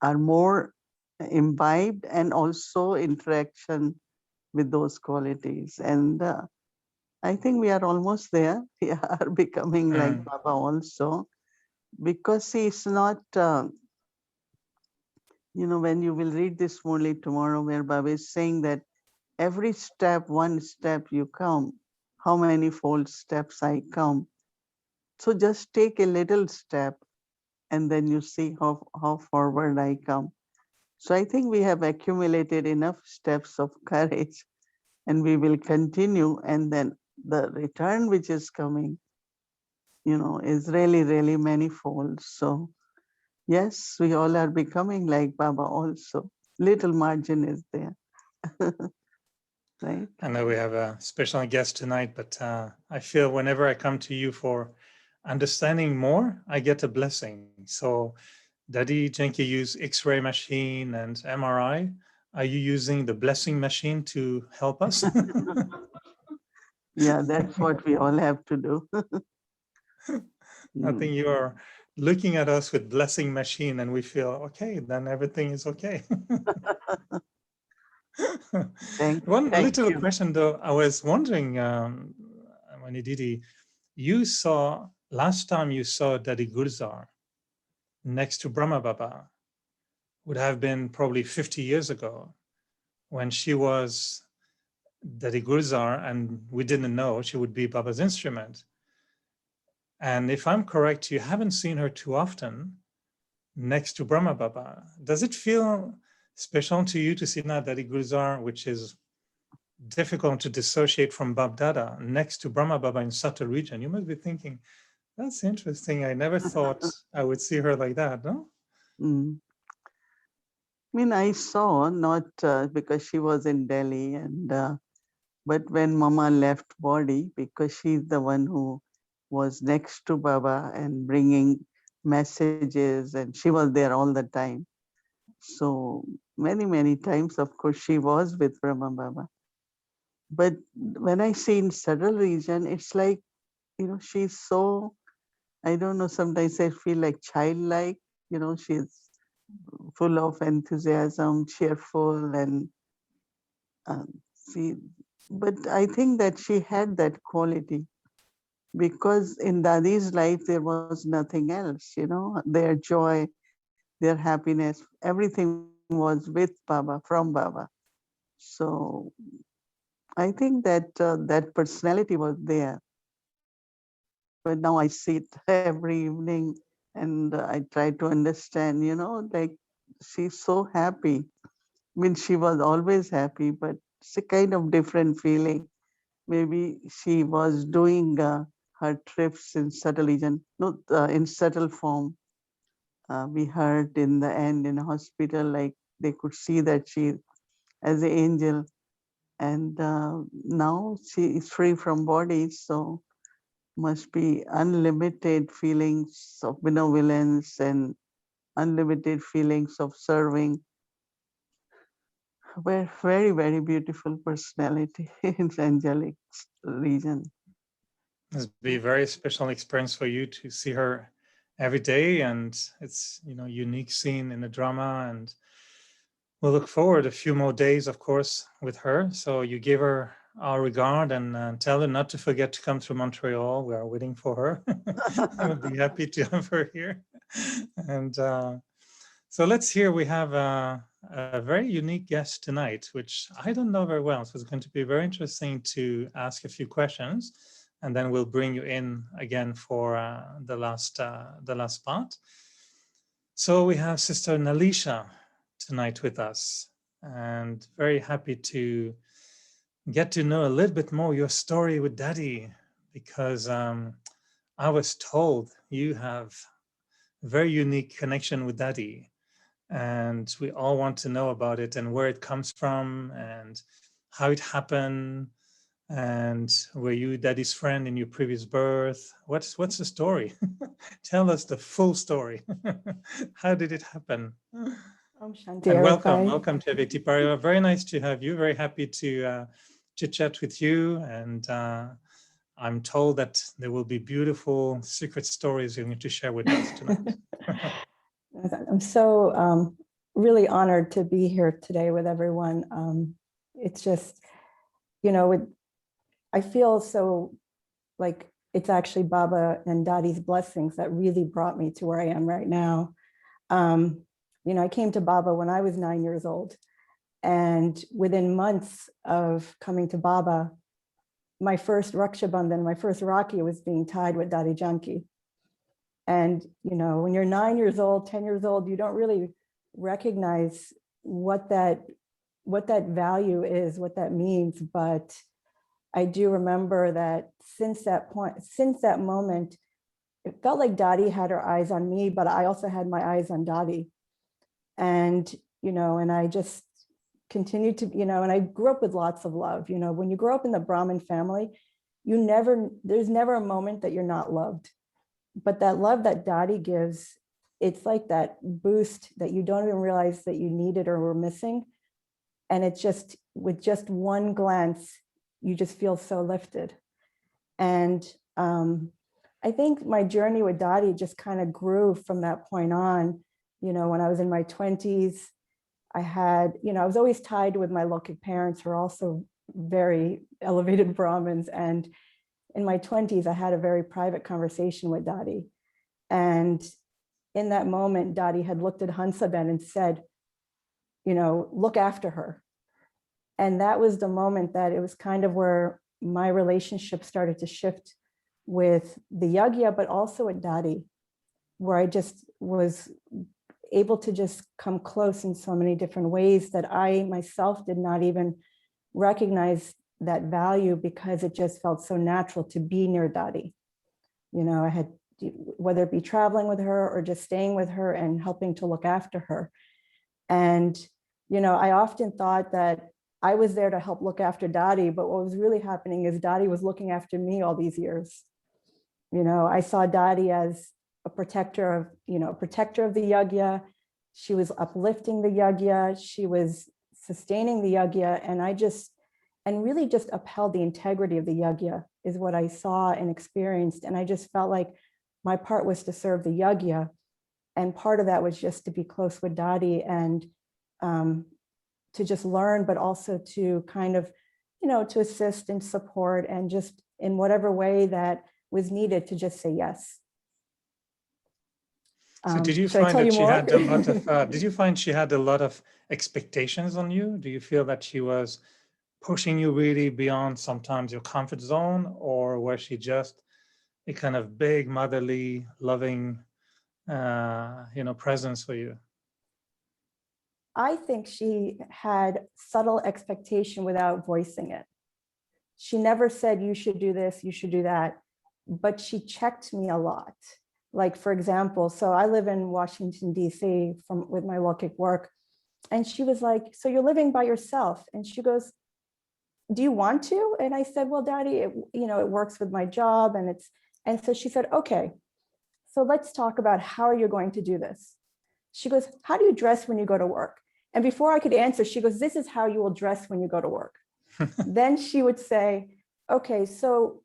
are more imbibed, and also interaction with those qualities. And I think we are almost there. We are becoming like Baba also, because see, it's not, when you will read this only tomorrow, where Baba is saying that every step, one step you come, how many fold steps I come. So just take a little step, and then you see how forward I come. So I think we have accumulated enough steps of courage, and we will continue. And then the return which is coming, is really, really manifold. So yes, we all are becoming like Baba also. Little margin is there. Right?
I know we have a special guest tonight, but I feel whenever I come to you for understanding more, I get a blessing. So Dadi Jenki use X-ray machine and MRI. Are you using the blessing machine to help us?
Yeah, that's what we all have to do.
I think you are looking at us with blessing machine, and we feel okay. Then everything is okay. One
thank
little
you.
question, though. I was wondering, Manididi, last time you saw Dadi Gurzar next to Brahma Baba would have been probably 50 years ago, when she was Dadi Gurzar and we didn't know she would be Baba's instrument. And if I'm correct, you haven't seen her too often next to Brahma Baba. Does it feel special to you to see now Dadi Gurzar, which is difficult to dissociate from Bab Dada, next to Brahma Baba in Satta region? You must be thinking, that's interesting. I never thought I would see her like that, no?
I mean, I saw, not because she was in Delhi, and but when Mama left body, because she's the one who was next to Baba and bringing messages, and she was there all the time. So many, many times, of course, she was with Brahma Baba. But when I see in Sadal region, it's like, she's so, I don't know, sometimes I feel like childlike, she's full of enthusiasm, cheerful, and see, but I think that she had that quality, because in Dadi's life there was nothing else, their joy, their happiness, everything was with Baba, from Baba. So I think that that personality was there. But now I sit every evening and I try to understand, you know, like she's so happy. I mean, she was always happy, but it's a kind of different feeling. Maybe she was doing her trips in subtle region, no, in subtle form. We heard in the end in a hospital, like they could see that she as an angel, and now she is free from body, so must be unlimited feelings of benevolence and unlimited feelings of serving. Very, very beautiful personality in the angelic region.
It's be a very special experience for you to see her every day, and it's, you know, unique scene in the drama, and we'll look forward a few more days, of course, with her. So you give her our regard and tell her not to forget to come to Montreal. We are waiting for her. I would be happy to have her here. And so let's hear, we have a very unique guest tonight, which I don't know very well. So it's going to be very interesting to ask a few questions, and then we'll bring you in again for the last part. So we have Sister Nalisha tonight with us, and very happy to get to know a little bit more your story with Dadi, because I was told you have a very unique connection with Dadi, and we all want to know about it and where it comes from and how it happened. And were you Dadi's friend in your previous birth? What's the story? Tell us the full story. How did it happen?
Shanti,
And
Eric,
welcome to Aveti Pariva. Very nice to have you. Very happy to chit-chat with you. And I'm told that there will be beautiful secret stories you're going to share with us tonight.
I'm so really honored to be here today with everyone. It's just, you know, I feel so like it's actually Baba and Dadi's blessings that really brought me to where I am right now. You know, I came to Baba when I was 9 years old, and within months of coming to Baba, my first Raksha Bandhan, my first Rakhi was being tied with Dadi Janki. And, you know, when you're 9 years old, 10 years old, you don't really recognize what that value is, what that means. But I do remember that since that point, since that moment, it felt like Dadi had her eyes on me, but I also had my eyes on Dadi. And, you know, and I just continued to, you know, and I grew up with lots of love. You know, when you grow up in the Brahmin family, there's never a moment that you're not loved. But that love that Dadi gives, it's like that boost that you don't even realize that you needed or were missing. And it's just, with just one glance, you just feel so lifted. And I think my journey with Dadi just kind of grew from that point on. You know, when I was in my 20s, I had, you know, I was always tied with my Lokik parents, who are also very elevated Brahmins. And in my 20s, I had a very private conversation with Dadi. And in that moment, Dadi had looked at Hansaben and said, you know, look after her. And that was the moment that it was kind of where my relationship started to shift with the Yagya, but also with Dadi, where I just was able to just come close in so many different ways that I myself did not even recognize that value, because it just felt so natural to be near Dadi. You know, I had, whether it be traveling with her or just staying with her and helping to look after her. And, you know, I often thought that I was there to help look after Dadi, but what was really happening is Dadi was looking after me all these years. You know, I saw Dadi as a protector of, you know, protector of the Yagya. She was uplifting the Yagya. She was sustaining the Yagya. And I just, and really just upheld the integrity of the Yagya is what I saw and experienced. And I just felt like my part was to serve the Yagya. And part of that was just to be close with Dadi and to just learn, but also to kind of, you know, to assist and support and just in whatever way that was needed to just say yes.
So did you find that she had a lot of, did you find she had a lot of expectations on you? Do you feel that she was pushing you really beyond sometimes your comfort zone, or was she just a kind of big, motherly, loving, presence for you?
I think she had subtle expectation without voicing it. She never said, you should do this, you should do that, but she checked me a lot. Like, for example, so I live in Washington, D.C. with my Walkic work. And she was like, so you're living by yourself? And she goes, do you want to? And I said, well, Daddy, it works with my job. And so she said, okay, so let's talk about how you're going to do this. She goes, how do you dress when you go to work? And before I could answer, she goes, this is how you will dress when you go to work. Then she would say, okay, so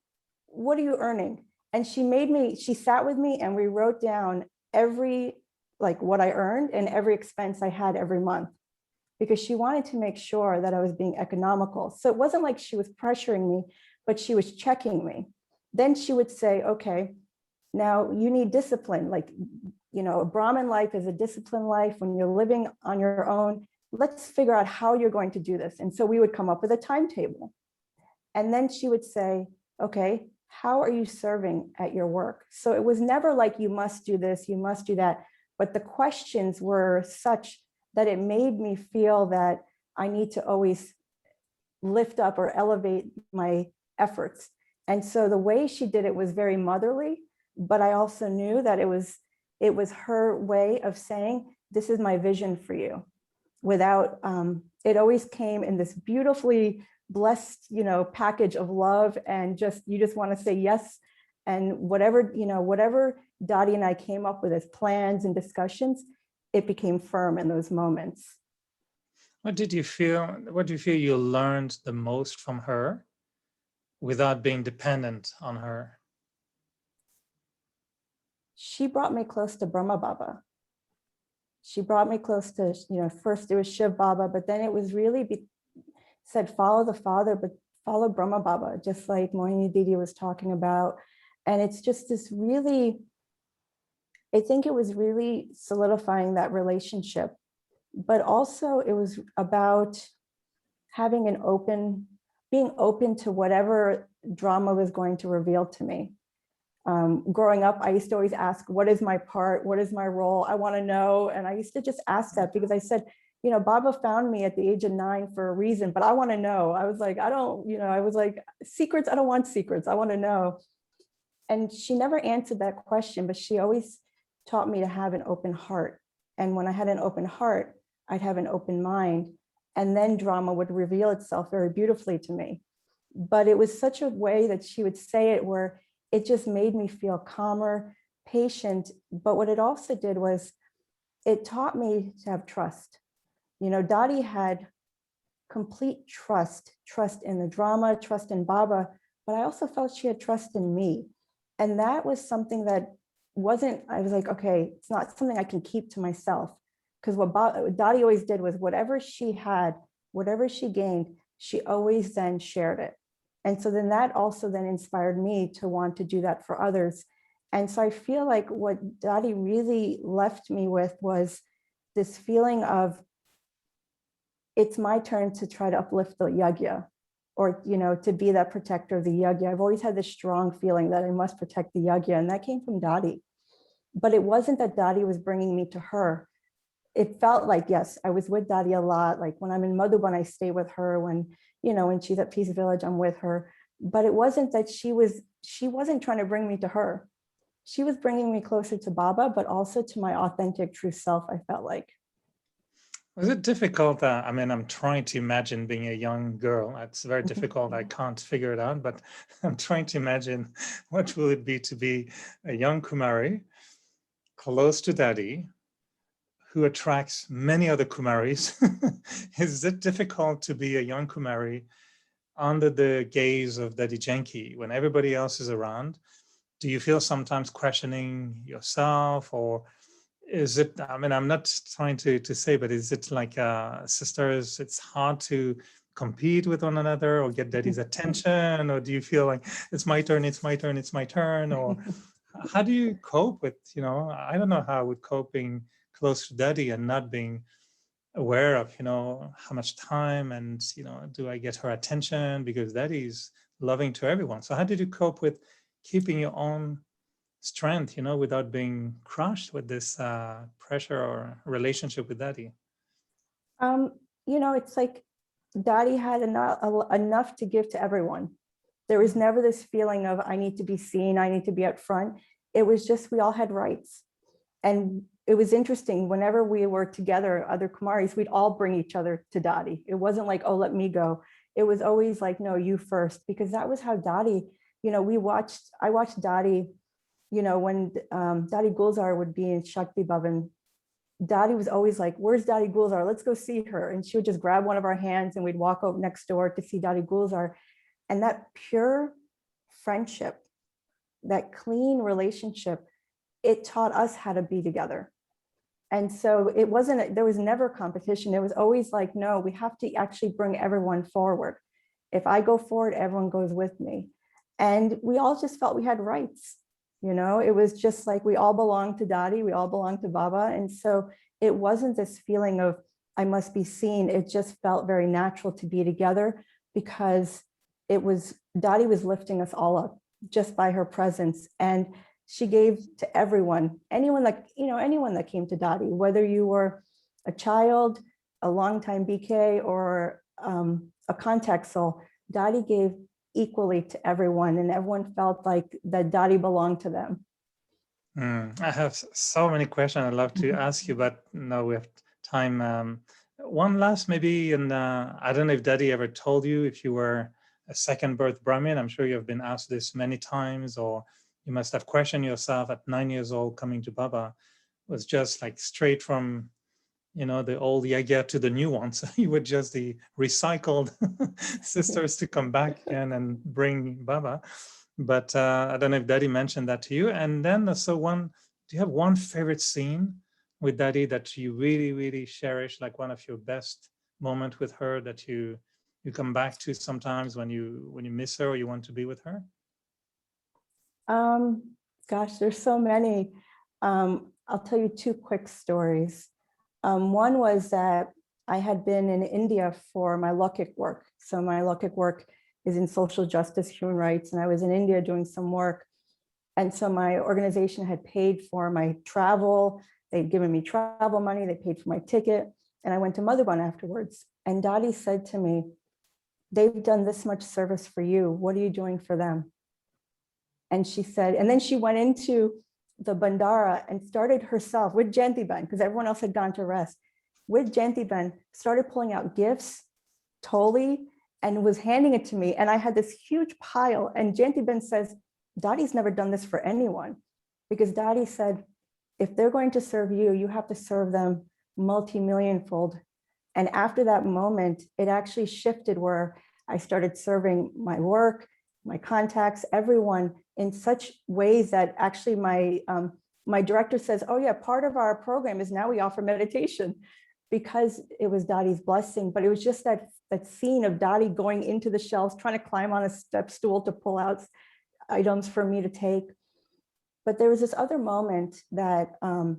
what are you earning? And she sat with me and we wrote down what I earned and every expense I had every month, because she wanted to make sure that I was being economical. So it wasn't like she was pressuring me, but she was checking me. Then she would say, okay, now you need discipline. Like, a Brahmin life is a disciplined life. When you're living on your own, let's figure out how you're going to do this. And so we would come up with a timetable. And then she would say, okay, how are you serving at your work? So it was never like, you must do this, you must do that. But the questions were such that it made me feel that I need to always lift up or elevate my efforts. And so the way she did it was very motherly, but I also knew that it was her way of saying, this is my vision for you. Without, it always came in this beautifully blessed, package of love, and you just want to say yes. And whatever Dadi and I came up with as plans and discussions, it became firm in those moments.
What do you feel you learned the most from her without being dependent on her?
She brought me close to Brahma Baba. She brought me close to, first it was Shiv Baba, but then it was really said, follow the father, but follow Brahma Baba, just like Mohini Didi was talking about. And it's just this really, I think it was really solidifying that relationship, but also it was about having being open to whatever drama was going to reveal to me. Growing up, I used to always ask, what is my part? What is my role? I want to know. And I used to just ask that because I said, Baba found me at the age of 9 for a reason, but I want to know. I was like, secrets, I don't want secrets. I want to know. And she never answered that question, but she always taught me to have an open heart. And when I had an open heart, I'd have an open mind. And then drama would reveal itself very beautifully to me. But it was such a way that she would say it where it just made me feel calmer, patient. But what it also did was it taught me to have trust. Dadi had complete trust in the drama, trust in Baba, but I also felt she had trust in me. And that was something that I was like, okay, it's not something I can keep to myself. Because what Dadi always did was whatever she had, whatever she gained, she always then shared it. And so then that also then inspired me to want to do that for others. And so I feel like what Dadi really left me with was this feeling of, it's my turn to try to uplift the yagya, or, to be that protector of the yagya. I've always had this strong feeling that I must protect the yagya, and that came from Dadi. But it wasn't that Dadi was bringing me to her. It felt like, yes, I was with Dadi a lot. Like when I'm in Madhuban, I stay with her. When she's at Peace Village, I'm with her. But it wasn't that she wasn't trying to bring me to her. She was bringing me closer to Baba, but also to my authentic true self, I felt like.
Was it difficult? I'm trying to imagine being a young girl. It's very difficult. I can't figure it out, but I'm trying to imagine what will it be to be a young Kumari close to Dadi, who attracts many other Kumaris. Is it difficult to be a young Kumari under the gaze of Dadi Janki when everybody else is around? Do you feel sometimes questioning yourself, or is it, I'm not trying to say, but is it like sisters, it's hard to compete with one another or get Dadi's attention? Or do you feel like it's my turn, it's my turn, it's my turn? Or how do you cope with, I don't know how I would cope being close to Dadi and not being aware of, you know, how much time and, you know, do I get her attention, because Daddy's loving to everyone. So how did you cope with keeping your own strength, you know, without being crushed with this pressure or relationship with Daddy?
You know, it's like Dadi had enough to give to everyone. There was never this feeling of I need to be seen, I need to be up front. It was just we all had rights. And it was interesting, whenever we were together, other Kumaris, we'd all bring each other to Dadi. It wasn't like, oh, let me go. It was always like, no, you first, because that was how Dadi, you know, I watched Dadi, you know, when Dadi Gulzar would be in Shakti Bhavan, Dadi was always like, where's Dadi Gulzar? Let's go see her. And she would just grab one of our hands and we'd walk out next door to see Dadi Gulzar. And that pure friendship, that clean relationship, it taught us how to be together. And so it wasn't, there was never competition. It was always like, no, we have to actually bring everyone forward. If I go forward, everyone goes with me. And we all just felt we had rights. You know, it was just like we all belonged to Dadi, we all belonged to Baba. And so it wasn't this feeling of I must be seen. It just felt very natural to be together because it was, Dadi was lifting us all up just by her presence. And she gave to everyone, anyone that, you know, anyone that came to Dadi, whether you were a child, a longtime BK, or a contact soul, Dadi gave equally to everyone, and everyone felt like that Dadi belonged to them.
I have so many questions I'd love to ask you, but no, we have time. One last maybe, and I don't know if Dadi ever told you if you were a second birth Brahmin. I'm sure you have been asked this many times, or you must have questioned yourself at 9 years old coming to Baba. It was just like straight from, you know, the old Yagya to the new ones. You were just the recycled sisters to come back again and bring Baba. But I don't know if Dadi mentioned that to you. And then, so do you have one favorite scene with Dadi that you really, really cherish, like one of your best moments with her that you come back to sometimes when you miss her or you want to be with her?
Gosh, there's so many. I'll tell you two quick stories. One was that I had been in India for my Laukik work. So my Laukik work is in social justice, human rights, and I was in India doing some work. And so my organization had paid for my travel. They'd given me travel money. They paid for my ticket. And I went to Madhuban afterwards. And Dadi said to me, they've done this much service for you. What are you doing for them? And she said, and then she went into the Bandara and started herself with Jayantiben, because everyone else had gone to rest, with Jayantiben, started pulling out gifts, Toli, and was handing it to me. And I had this huge pile. And Jayantiben says, Dadi's never done this for anyone, because Dadi said, if they're going to serve you, you have to serve them multi-million-fold. And after that moment, it actually shifted where I started serving my work, my contacts, everyone in such ways that actually my director says, oh yeah, part of our program is now we offer meditation, because it was Dadi's blessing. But it was just that scene of Dadi going into the shelves, trying to climb on a step stool to pull out items for me to take. But there was this other moment that, I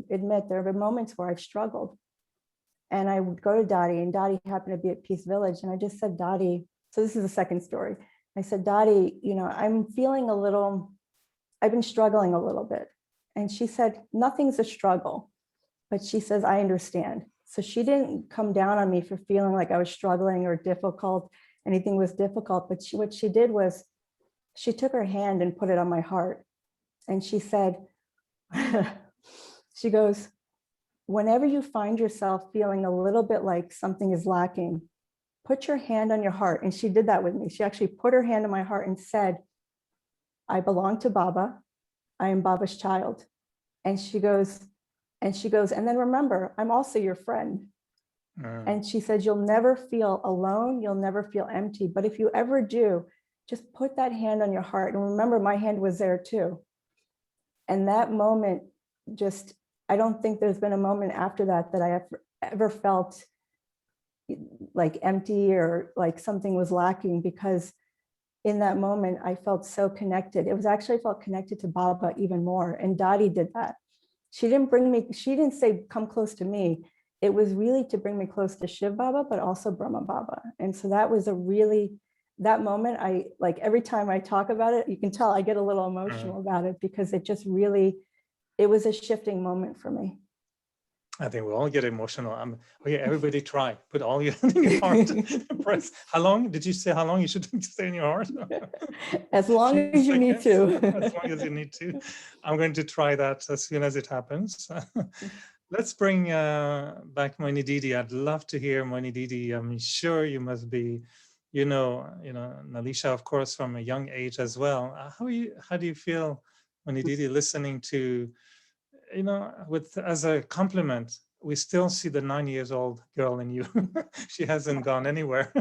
admit there have been moments where I've struggled. And I would go to Dadi, and Dadi happened to be at Peace Village. And I just said, Dadi, so this is the second story. I said, Dadi, I'm feeling I've been struggling a little bit. And she said, nothing's a struggle. But she says, I understand. So she didn't come down on me for feeling like I was struggling or difficult, anything was difficult. But what she did was she took her hand and put it on my heart. And she said, she goes, whenever you find yourself feeling a little bit like something is lacking, put your hand on your heart. And she did that with me. She actually put her hand on my heart and said, I belong to Baba. I am Baba's child. And she goes, and then remember, I'm also your friend. And she said, you'll never feel alone. You'll never feel empty. But if you ever do, just put that hand on your heart. And remember, my hand was there too. And that moment, I don't think there's been a moment after that that I ever felt like empty or like something was lacking, because in that moment, I felt so connected. It was actually, I felt connected to Baba even more. And Dadi did that. she didn't say, come close to me. It was really to bring me close to Shiv Baba, but also Brahma Baba. And so that was that moment, I like every time I talk about it, you can tell I get a little emotional about it because it just really, it was a shifting moment for me.
I think we all get emotional. Okay, everybody try. Put all your hand in your heart. Press. How long did you say? How long you should stay in your heart?
As long as you need to.
As long as you need to. I'm going to try that as soon as it happens. Let's bring back Moini Didi. I'd love to hear Moini Didi. I'm sure you must be, Nalisha, of course, from a young age as well. How do you feel, Moini Didi, listening to, as a compliment, we still see the 9 years old girl in you. She hasn't gone anywhere.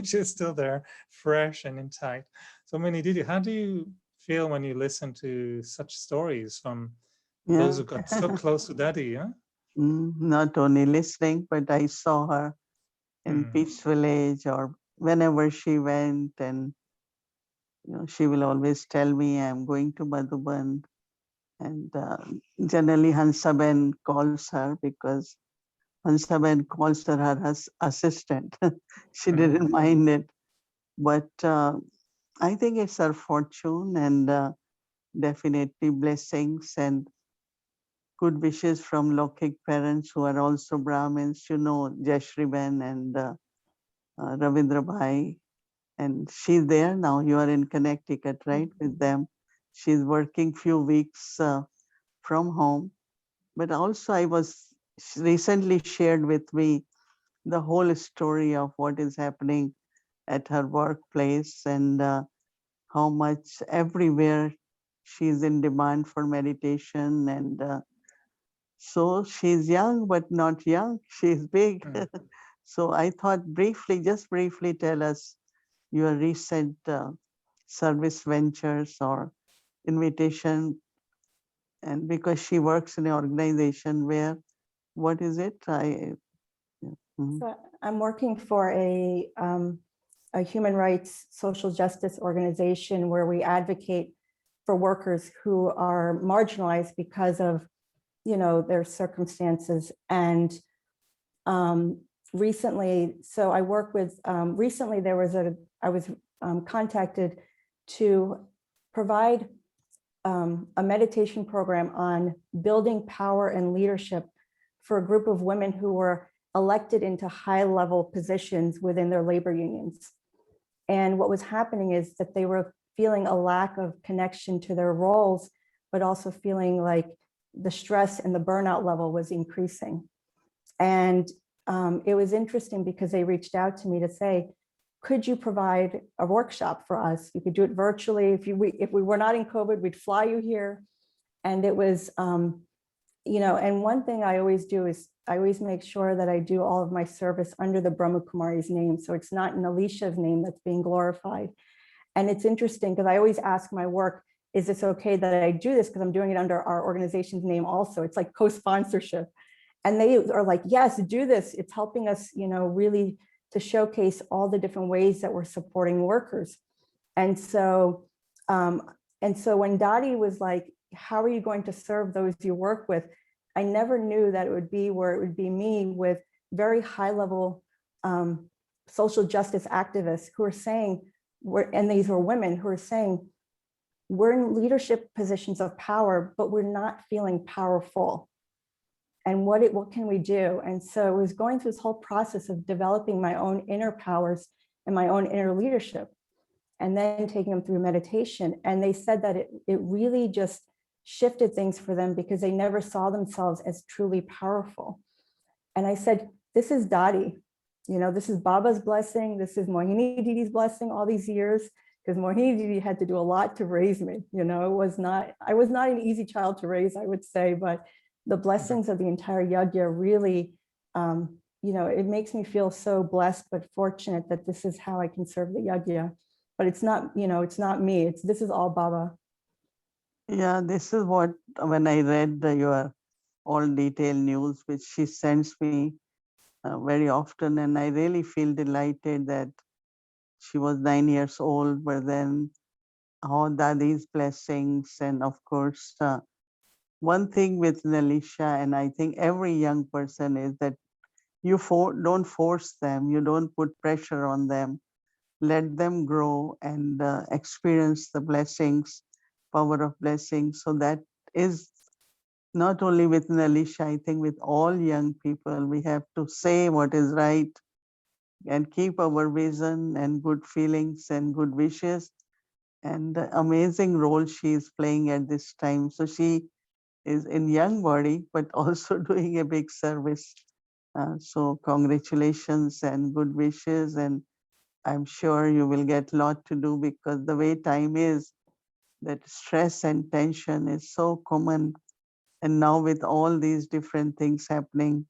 She's still there, fresh and intact. So Moini Didi, how do you feel when you listen to such stories from those who got so close to Daddy? Yeah?
Not only listening, but I saw her in Peace Village or whenever she went, and she will always tell me, I'm going to Madhuban. And generally Hansaben calls her because Hansaben calls her assistant. She didn't mind it. But I think it's her fortune, and definitely blessings and good wishes from Lokik parents who are also Brahmins, Jayashriben and Ravindra Bhai. And she's there now. You are in Connecticut, right, with them. She's working few weeks from home. But also she recently shared with me the whole story of what is happening at her workplace and how much everywhere she's in demand for meditation. And so she's young, but not young. She's big. So I thought just briefly tell us your recent service ventures or invitation. And because she works in an organization where, what is it?
So I'm working for a human rights social justice organization where we advocate for workers who are marginalized because of their circumstances. And recently, so I work with, recently I was contacted to provide a meditation program on building power and leadership for a group of women who were elected into high-level positions within their labor unions. And what was happening is that they were feeling a lack of connection to their roles, but also feeling like the stress and the burnout level was increasing. And it was interesting because they reached out to me to say, could you provide a workshop for us? You could do it virtually. If we were not in COVID, we'd fly you here. And it was, and one thing I always do is I always make sure that I do all of my service under the Brahma Kumari's name. So it's not Nalisha's name that's being glorified. And it's interesting because I always ask my work, is this okay that I do this? Because I'm doing it under our organization's name also. It's like co-sponsorship. And they are like, yes, do this. It's helping us, really to showcase all the different ways that we're supporting workers. And so when Dadi was like, how are you going to serve those you work with? I never knew that it would be where it would be me with very high level social justice activists who are saying, and these were women who are saying, we're in leadership positions of power, but we're not feeling powerful. And what can we do? And so it was going through this whole process of developing my own inner powers and my own inner leadership, and then taking them through meditation. And they said that it really just shifted things for them because they never saw themselves as truly powerful. And I said, this is Dadi, this is Baba's blessing. This is Mohini Didi's blessing all these years, because Mohini Didi had to do a lot to raise me. I was not an easy child to raise, I would say, but the blessings of the entire yajna really, it makes me feel so blessed, but fortunate that this is how I can serve the yajna. But it's not, it's not me. This is all Baba.
Yeah, this is what, when I read your all detailed news, which she sends me very often, and I really feel delighted that she was 9 years old, but then all Dadi's blessings, and of course, one thing with Nalisha, and I think every young person, is that you don't force them, you don't put pressure on them. Let them grow and experience the blessings, power of blessings. So that is not only with Nalisha, I think with all young people, we have to say what is right and keep our vision and good feelings and good wishes. And the amazing role she is playing at this time. So she is in young body, but also doing a big service. So congratulations and good wishes. And I'm sure you will get a lot to do, because the way time is, that stress and tension is so common. And now with all these different things happening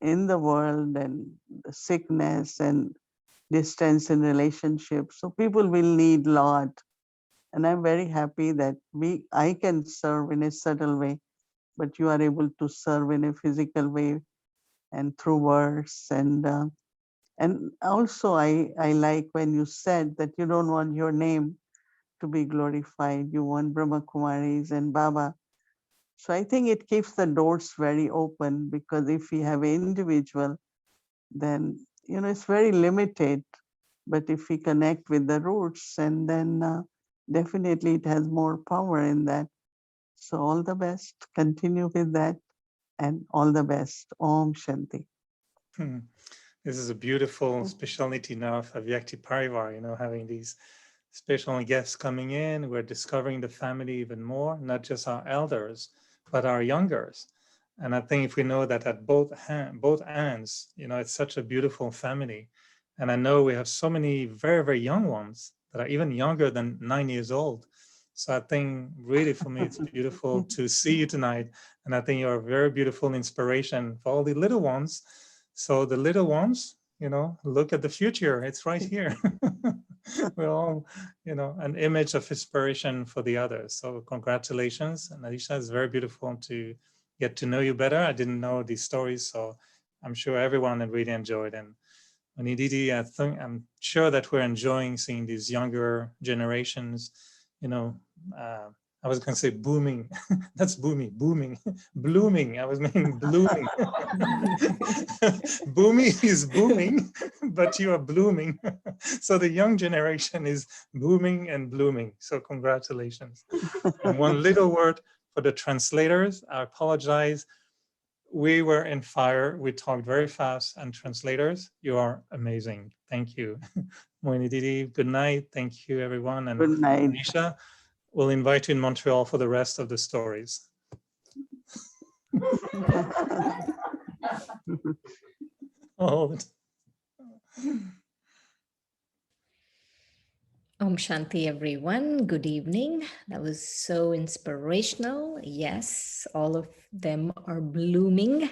in the world, and the sickness and distance in relationships, so people will need a lot. And I'm very happy that I can serve in a subtle way, but you are able to serve in a physical way and through words. And also I like when you said that you don't want your name to be glorified. You want Brahma Kumaris and Baba. So I think it keeps the doors very open, because if we have an individual, then it's very limited. But if we connect with the roots, and then definitely it has more power in that. So all the best. Continue with that, and all the best. Om Shanti.
This is a beautiful speciality now of Avyakti Parivar, having these special guests coming in. We're discovering the family even more, not just our elders, but our youngers. And I think if we know that at both ends, it's such a beautiful family. And I know we have so many very, very young ones that are even younger than 9 years old. So I think really for me, it's beautiful to see you tonight. And I think you're a very beautiful inspiration for all the little ones. So the little ones, look at the future. It's right here. We're all, an image of inspiration for the others. So congratulations. And Alisha, it's very beautiful to get to know you better. I didn't know these stories, so I'm sure everyone really enjoyed. And Didi, I'm sure that we're enjoying seeing these younger generations, I was going to say booming. That's booming. Blooming. I was meaning blooming. Boomy is booming, but you are blooming. So the young generation is booming and blooming. So congratulations. And one little word for the translators. I apologize. We were in fire. We talked very fast. And translators, you are amazing. Thank you. Moini Didi, good night. Thank you, everyone. And
Good night.
Anisha, we'll invite you in Montreal for the rest of the stories. Oh.
Om Shanti, everyone. Good evening. That was so inspirational. Yes, all of them are blooming.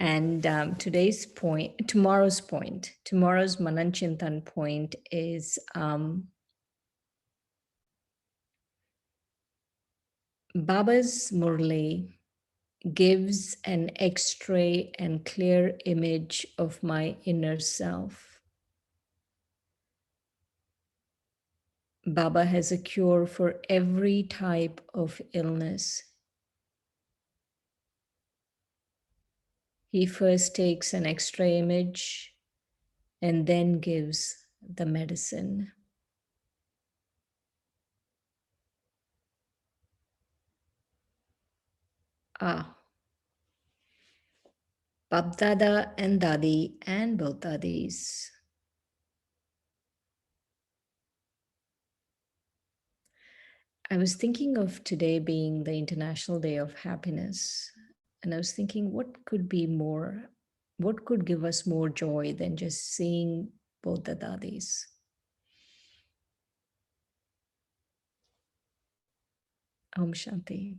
And tomorrow's Manan Chintan point is Baba's Murli gives an X-ray and clear image of my inner self. Baba has a cure for every type of illness. He first takes an X-ray image and then gives the medicine. Babdada and Dadi and both Dadis. I was thinking of today being the International Day of Happiness. And I was thinking, what could give us more joy than just seeing both the Dadis? Om Shanti.